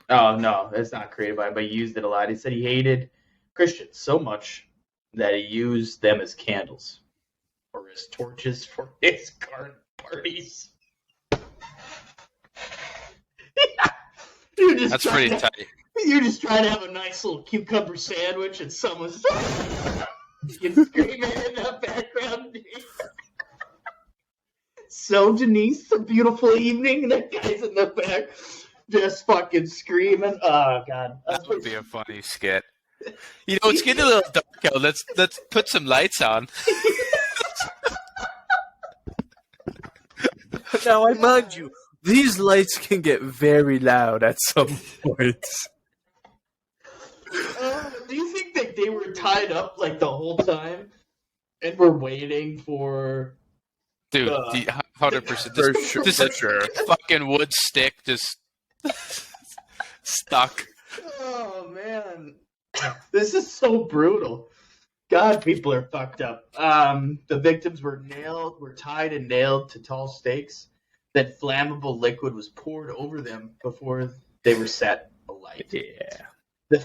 Oh, no. It's not created by him, but he used it a lot. He said he hated Christians so much that he used them as candles or as torches for his garden parties. That's pretty tight. You're just trying to have a nice little cucumber sandwich and someone's screaming in the background. So, Denise, a beautiful evening. And that guy's in the back just fucking screaming. Oh, God. That would be a funny skit. You know, it's getting a little dark out. Let's put some lights on. Now, I mind you, these lights can get very loud at some points. Do you think that they were tied up like the whole time and were waiting for... Dude, 100%. Just sure. Fucking wood stick just stuck. Oh, man. This is so brutal. God, people are fucked up. The victims were tied and nailed to tall stakes. That flammable liquid was poured over them before they were set alight. Yeah. The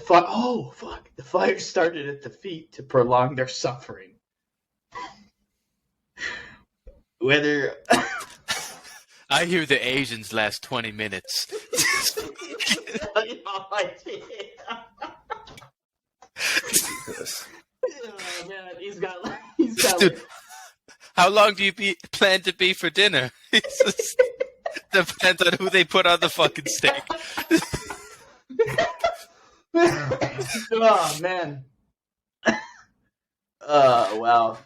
fire started at the feet to prolong their suffering. Whether I hear the Asians last 20 minutes. Oh, man, he's got Dude, how long do you plan to be for dinner? Depends on who they put on the fucking steak. Oh, man. Wow.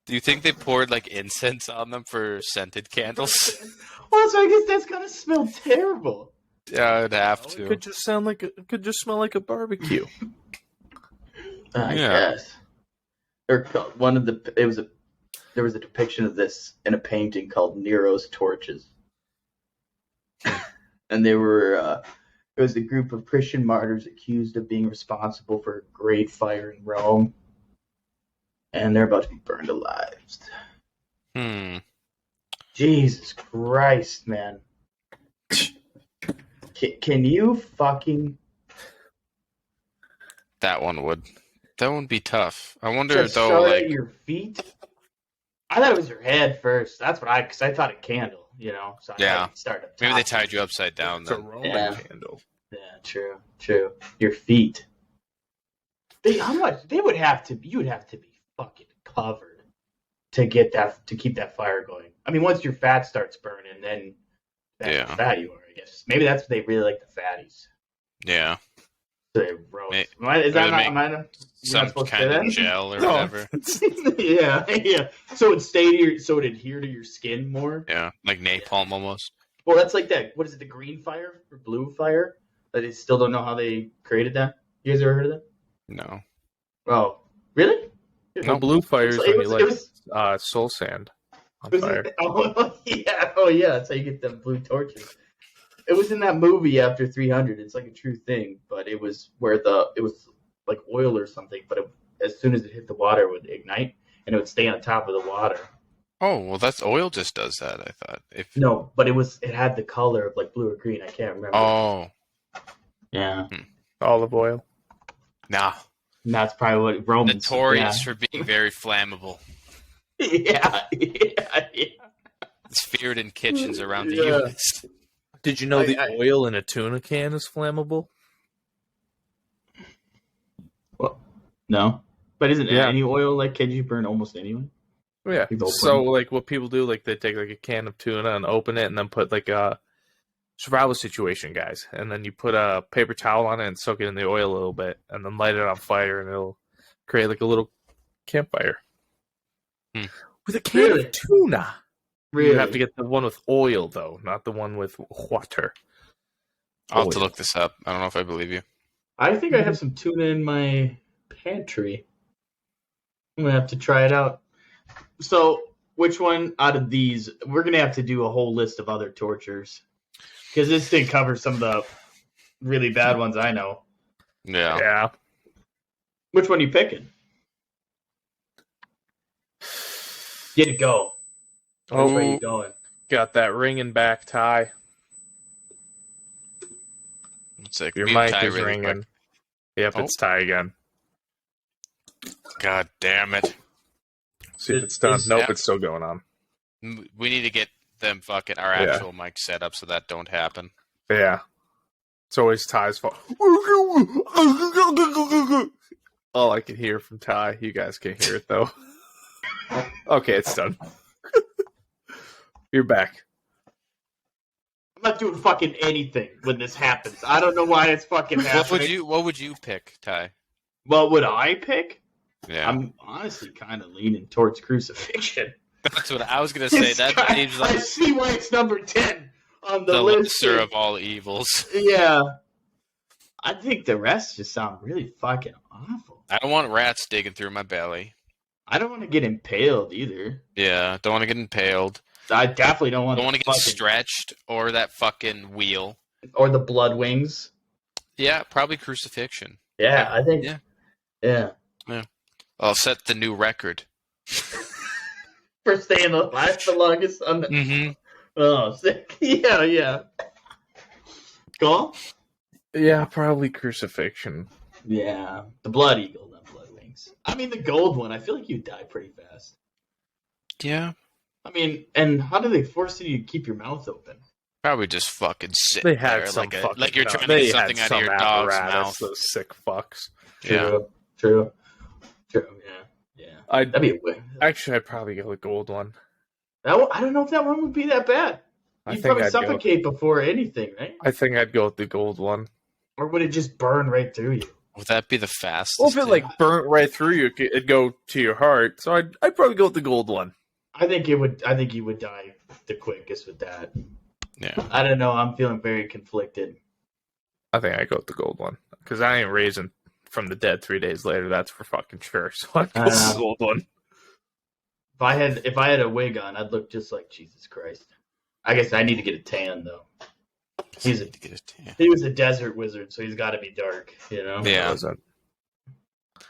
Do you think they poured like incense on them for scented candles? Well, so I guess that's gonna smell terrible. Yeah, I'd have to. It could just smell like a barbecue. I guess. There was a depiction of this in a painting called Nero's Torches, and it was a group of Christian martyrs accused of being responsible for a great fire in Rome, and they're about to be burned alive. Jesus Christ, man! Can you fucking? That one would be tough. I wonder just though, like at your feet. I thought it was your head first. That's what because I thought a candle, So I started. Maybe they tied you upside down. It's a Roman candle. Yeah, true. Your feet. How much you would have to be fucking covered to keep that fire going. I mean, once your fat starts burning, then that's how fat you are. I guess maybe that's what they really like, the fatties. Yeah. So they roast. Is that not some kind of gel or whatever? Yeah. So it'd adhere to your skin more. Yeah, like napalm almost. Well, that's like that. What is it? The green fire or blue fire? That they still don't know how they created that. You guys ever heard of that? No. Oh, really? No, blue fire is when you light soul sand on fire. Oh yeah. That's how you get them blue torches. in that movie After 300. It's like a true thing, but it was where it was like oil or something, but as soon as it hit the water, it would ignite and it would stay on top of the water. Oh, well, that's oil just does that, I thought. No, but it had the color of like blue or green. I can't remember. Oh. Yeah. Olive oil. Nah. And that's probably what Romans... Notorious for being very flammable. Yeah. It's feared in kitchens around the U.S. Did you know the oil in a tuna can is flammable? Well, no. But isn't any oil like can you burn almost anyone? Oh, yeah. So like what people do, like they take like a can of tuna and open it and then put like a survival situation, guys. And then you put a paper towel on it and soak it in the oil a little bit and then light it on fire and it'll create like a little campfire. With a can of tuna. Really? You have to get the one with oil though, not the one with water. I'll have to look this up. I don't know if I believe you. I think I have some tuna in my pantry. I'm going to have to try it out. So, which one out of these? We're going to have to do a whole list of other tortures. Because this thing covers some of the really bad ones I know. Yeah. Which one are you picking? Get it go. Which way are you going? Got that ringing back, Ty. Your mic is really ringing. Quick. Yep, it's Ty again. God damn it. See if it's done. Nope, it's still going on. We need to get them fucking our actual mic set up so that don't happen. Yeah. It's always Ty's fault. All I can hear from Ty. You guys can't hear it, though. Okay, it's done. You're back. I'm not doing fucking anything when this happens. I don't know why it's fucking happening. What would you pick, Ty? What would I pick? Yeah. I'm honestly kind of leaning towards crucifixion. That's what I was going to say. That seems like... I see why it's number 10 on the list. The lesser of all evils. Yeah. I think the rest just sound really fucking awful. I don't want rats digging through my belly. I don't want to get impaled either. Yeah, don't want to get impaled. I definitely don't want to get stretched or that fucking wheel. Or the blood wings. Yeah, probably crucifixion. Yeah, I think. Yeah. I'll set the new record. For staying alive the longest on the... Mm-hmm. Oh, sick. Yeah. Cool? Yeah, probably crucifixion. Yeah. The blood eagle, not blood wings. I mean, the gold one, I feel like you die pretty fast. Yeah. I mean, and how do they force you to keep your mouth open? Probably just fucking sit they had there some like you're trying to get something out of your dog's mouth. Those sick fucks. True. Yeah. That'd be weird. Actually, I'd probably go with the gold one. I don't know if that one would be that bad. You'd probably suffocate before anything, right? I think I'd go with the gold one. Or would it just burn right through you? Would that be the fastest? Well, if it burnt right through you, it'd go to your heart. So I'd probably go with the gold one. I think you would die the quickest with that. Yeah. I don't know. I'm feeling very conflicted. I think I'd go with the gold one. Because I ain't raising from the dead 3 days later. That's for fucking sure. So I'd go with the gold one. If I had a wig on, I'd look just like Jesus Christ. I guess I need to get a tan though. He was a desert wizard, so he's got to be dark, you know. Yeah.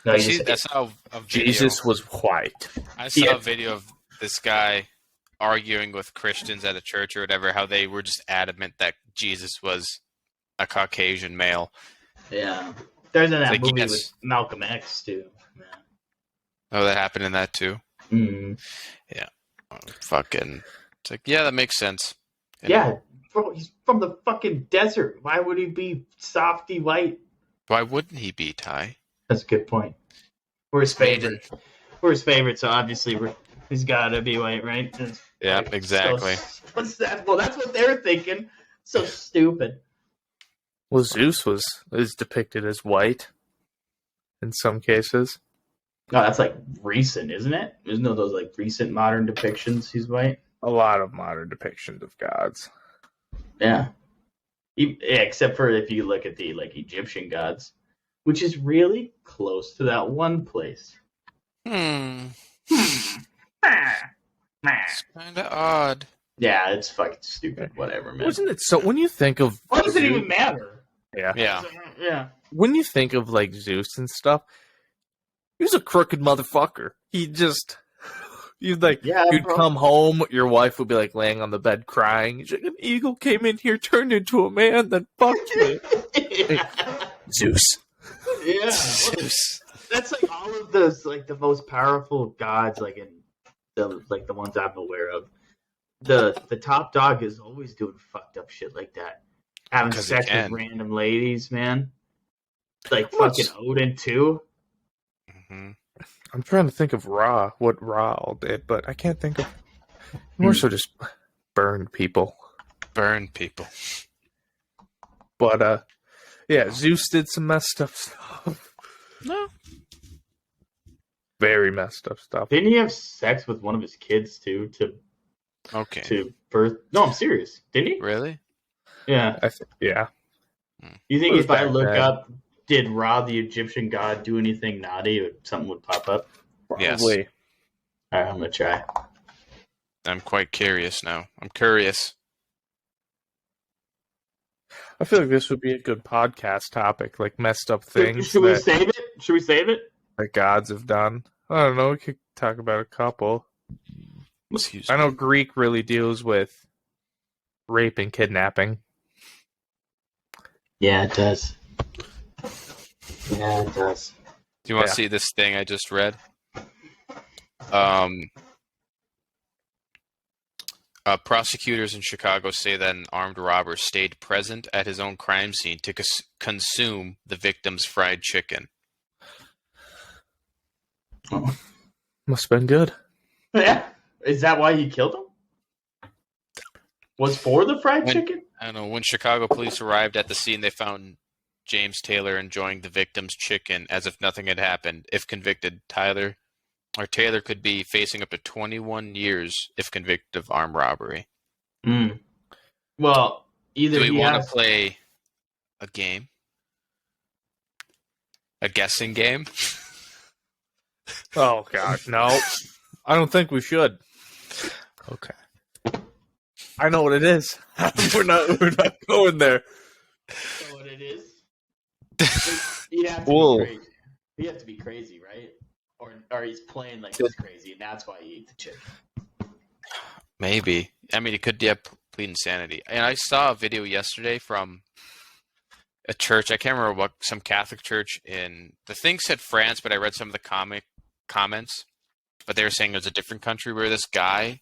No, that's how Jesus was white. I saw a video of this guy arguing with Christians at a church or whatever, how they were just adamant that Jesus was a Caucasian male. Yeah. There's that movie with Malcolm X too. Man. Oh, that happened in that too? Mm-hmm. Yeah. It's like, yeah, that makes sense. Yeah. Bro, he's from the fucking desert. Why would he be softy white? Why wouldn't he be, Ty? That's a good point. We're his favorite. We're his favorite, so obviously he's got to be white, right? Yeah, exactly. What's that? Well, that's what they're thinking. So stupid. Well, Zeus is depicted as white in some cases. No, that's like recent, isn't it? There's no those like recent modern depictions he's white. A lot of modern depictions of gods. Yeah. Except for if you look at the like Egyptian gods, which is really close to that one place. It's kind of odd. Yeah, it's fucking stupid. Whatever, man. Wasn't it so? When you think of why does it even matter? Yeah. When you think of like Zeus and stuff, he was a crooked motherfucker. You'd come home, your wife would be like laying on the bed crying. She's like, an eagle came in here, turned into a man, then fucked me. Zeus. Yeah. Zeus. That's like all of those, like the most powerful gods, like in the ones I'm aware of. The top dog is always doing fucked up shit like that, having sex with random ladies, man. Like fucking Odin too. Mm-hmm. I'm trying to think of what Ra all did, but I can't think of. More so, just burned people. Burn people. But yeah, Zeus did some messed up stuff. No. Very messed up stuff. Didn't he have sex with one of his kids too? To birth? No, I'm serious. Didn't he? Really? Yeah. Yeah. You think if I look up, did Ra the Egyptian god do anything naughty, or something would pop up? Probably. Yes. All right, I'm gonna try. I'm quite curious now. I'm curious. I feel like this would be a good podcast topic, like messed up things. Should we save it? Should we save it? That gods have done. I don't know. We could talk about a couple. Excuse I know me. Greek really deals with rape and kidnapping. Yeah, it does. Yeah, it does. Do you want to see this thing I just read? Prosecutors in Chicago say that an armed robber stayed present at his own crime scene to consume the victim's fried chicken. Oh. Must have been good. Yeah. Is that why he killed him? Was for the fried chicken? I don't know. When Chicago police arrived at the scene, they found James Taylor enjoying the victim's chicken as if nothing had happened. If convicted, Taylor could be facing up to 21 years if convicted of armed robbery. Mm. Well, either do we want to play a game? A guessing game? Oh, God, no. I don't think we should. Okay. I know what it is. We're not going there. You know what it is? You'd have to be crazy. You have to be crazy, right? Or he's playing like he's crazy, and that's why he ate the chicken. Maybe. I mean, it could be complete insanity. And I saw a video yesterday from a church. I can't remember what, some Catholic church in, the thing said France, but I read some of the comments. But they were saying there's a different country where this guy,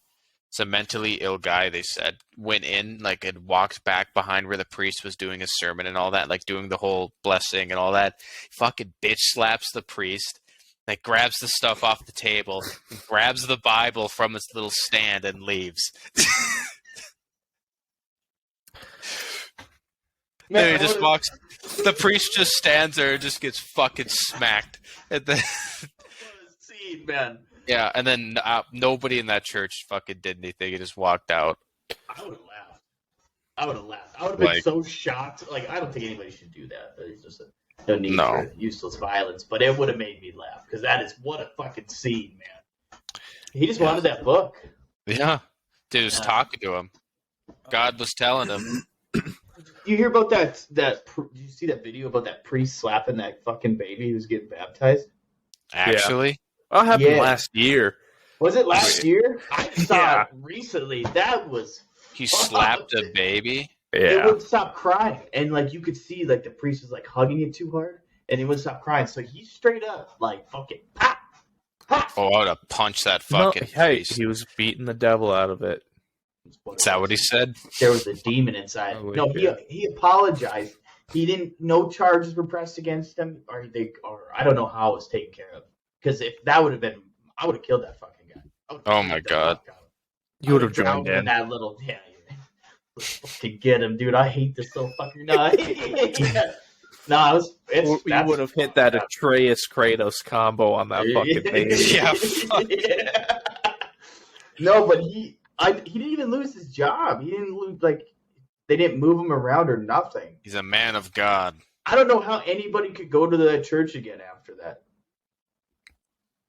it's a mentally ill guy, they said, went in, like, and walked back behind where the priest was doing his sermon and all that, like doing the whole blessing and all that. Fucking bitch slaps the priest, like grabs the stuff off the table, grabs the Bible from its little stand and leaves. Man, he just walks. The priest just stands there and just gets fucking smacked. And then, what a scene, man. Yeah, and then nobody in that church fucking did anything. He just walked out. I would have laughed. I would have been so shocked. Like, I don't think anybody should do that. There's just no need for useless violence. But it would have made me laugh because that is what a fucking scene, man. He just wanted that book. Yeah, dude was talking to him. God was telling him. You hear about that? Did you see that video about that priest slapping that fucking baby who was getting baptized? Actually, that happened last year. Was it last year? I saw it recently. That was. He slapped a baby. Yeah. It wouldn't stop crying, and like you could see, like the priest was like hugging it too hard, and he wouldn't stop crying. So he straight up like fucking pop. Oh, I would have punched that fucking priest. He was beating the devil out of it. Is that what he said? There was a demon inside. No, he apologized. He didn't. No charges were pressed against him, or I don't know how it was taken care of. Because if that would have been, I would have killed that fucking guy. Oh my god! You would have joined in that little. Yeah, to get him, dude. I hate this so fucking. No, you would have hit that Atreus Kratos combo on that fucking baby. Yeah. No, but he didn't even lose his job. He didn't lose, like, they didn't move him around or nothing. He's a man of God. I don't know how anybody could go to that church again after that.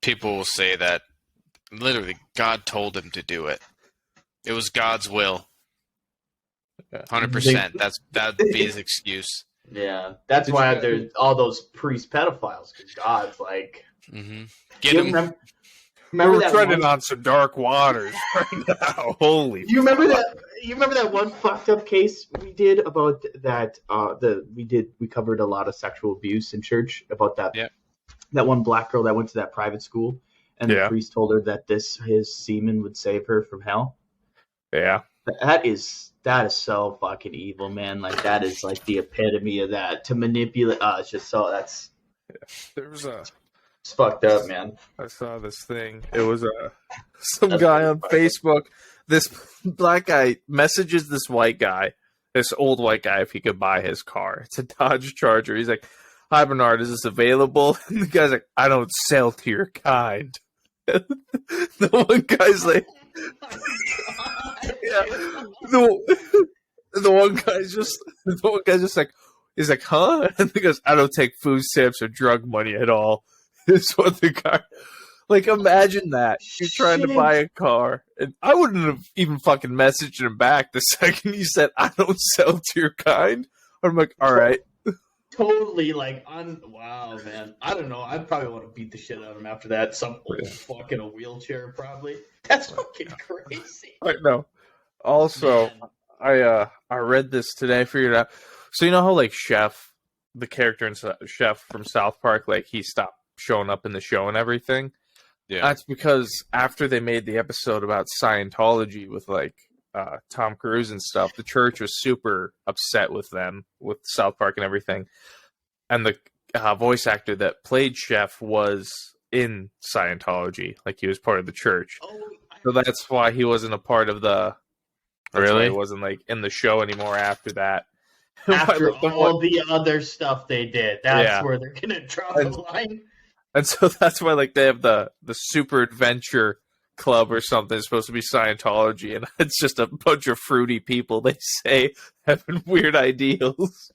People will say that literally God told him to do it. It was God's will. Yeah. 100%. That'd be his excuse. Yeah, that's why there's all those priest pedophiles. Because God's like, get him. Remember We're that treading on some dark waters right now. Holy! You remember that? You remember that one fucked up case we did about that? We covered a lot of sexual abuse in church about that. Yeah. That one black girl that went to that private school, and the priest told her that his semen would save her from hell. Yeah. That is so fucking evil, man. Like that is like the epitome of that to manipulate. It's just so that's. There was It's fucked up, man. I saw this thing. It was some guy on Facebook. This black guy messages this white guy, this old white guy, if he could buy his car. It's a Dodge Charger. He's like, "Hi Bernard, is this available?" And the guy's like, "I don't sell to your kind." The one guy's like, yeah. The one guy's just like, he's like, "Huh?" And he goes, "I don't take food stamps or drug money at all." Is what the guy, like, imagine that you're trying to buy a car, and I wouldn't have even fucking messaged him back the second he said, "I don't sell to your kind." I'm like, all right. Totally, like, wow, man. I don't know. I probably want to beat the shit out of him after that. Some old fuck in a wheelchair, probably. That's fucking crazy. I know. Also, man. I read this today, figured out. So you know how, like, Chef, the character in Chef from South Park, like, he stopped showing up in the show and everything? Yeah. That's because after they made the episode about Scientology with, like, Tom Cruise and stuff, the church was super upset with them, with South Park and everything. And the voice actor that played Chef was in Scientology. Like, he was part of the church. So that's why he wasn't a part of the... Really? He wasn't, like, in the show anymore after that. After all the other stuff they did. That's where they're going to draw the line. And so that's why, like, they have the Super Adventure Club or something. It's supposed to be Scientology, and it's just a bunch of fruity people, they say, having weird ideals.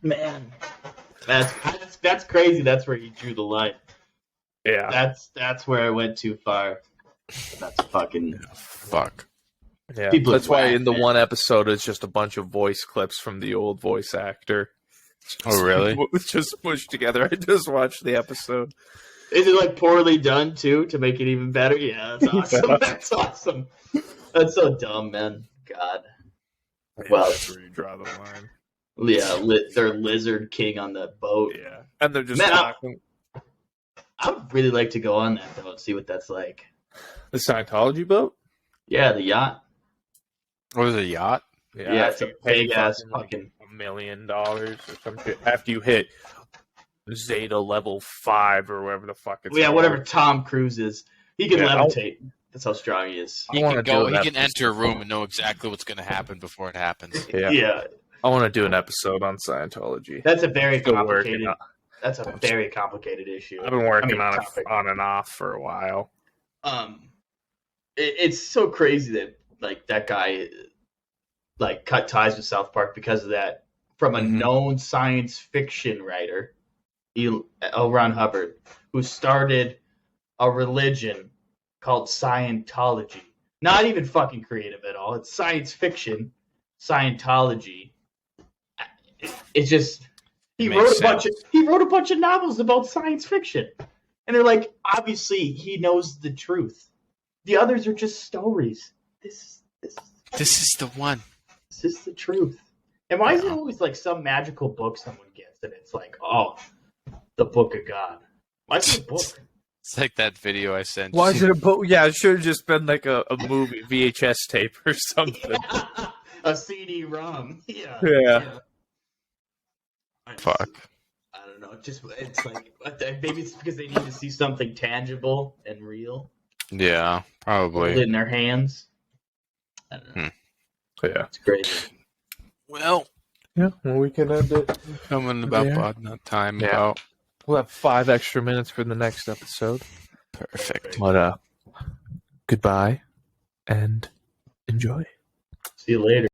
Man. That's crazy. That's where he drew the line. Yeah. That's where I went too far. That's fucking... Fuck. Yeah, that's why in the one episode it's just a bunch of voice clips from the old voice actor. Oh, really? Just pushed together. I just watched the episode. Is it, like, poorly done, too, to make it even better? Yeah, that's awesome. Yeah. That's awesome. That's so dumb, man. God. Yeah, well, that's where you draw the line. Yeah, they're Lizard King on the boat. Yeah, and they're just talking. I would really like to go on that, though, and see what that's like. The Scientology boat? Yeah, the yacht. What is a yacht? Yeah, it's a big-ass fucking... $1 million or some shit. After you hit Zeta level 5 or whatever the fuck it's called. Whatever Tom Cruise is. He can levitate. That's how strong he is. He can enter a room and know exactly what's going to happen before it happens. Yeah. I want to do an episode on Scientology. That's a very complicated... That's a very complicated issue. I've been working on it on and off for a while. It's so crazy that, like, that guy, like, cut ties with South Park because of that. From a known science fiction writer, L. Ron Hubbard, who started a religion called Scientology. Not even fucking creative at all. It's science fiction, Scientology. It's just he wrote a bunch of novels about science fiction, and they're like, obviously he knows the truth. The others are just stories. This is the one. This is the truth. And why is it always like some magical book someone gets and it's like, oh, the book of God? Why is it a book? It's like that video I sent. Why is it a book? Yeah, it should have just been like a movie VHS tape or something. Yeah. A CD-ROM. Yeah. Fuck. I don't know. It's like maybe it's because they need to see something tangible and real. Yeah, probably. Hold it in their hands. I don't know. Yeah, it's crazy. Well, we can end it. Coming about that time. Yeah. About. We'll have 5 extra minutes for the next episode. Perfect. But goodbye and enjoy. See you later.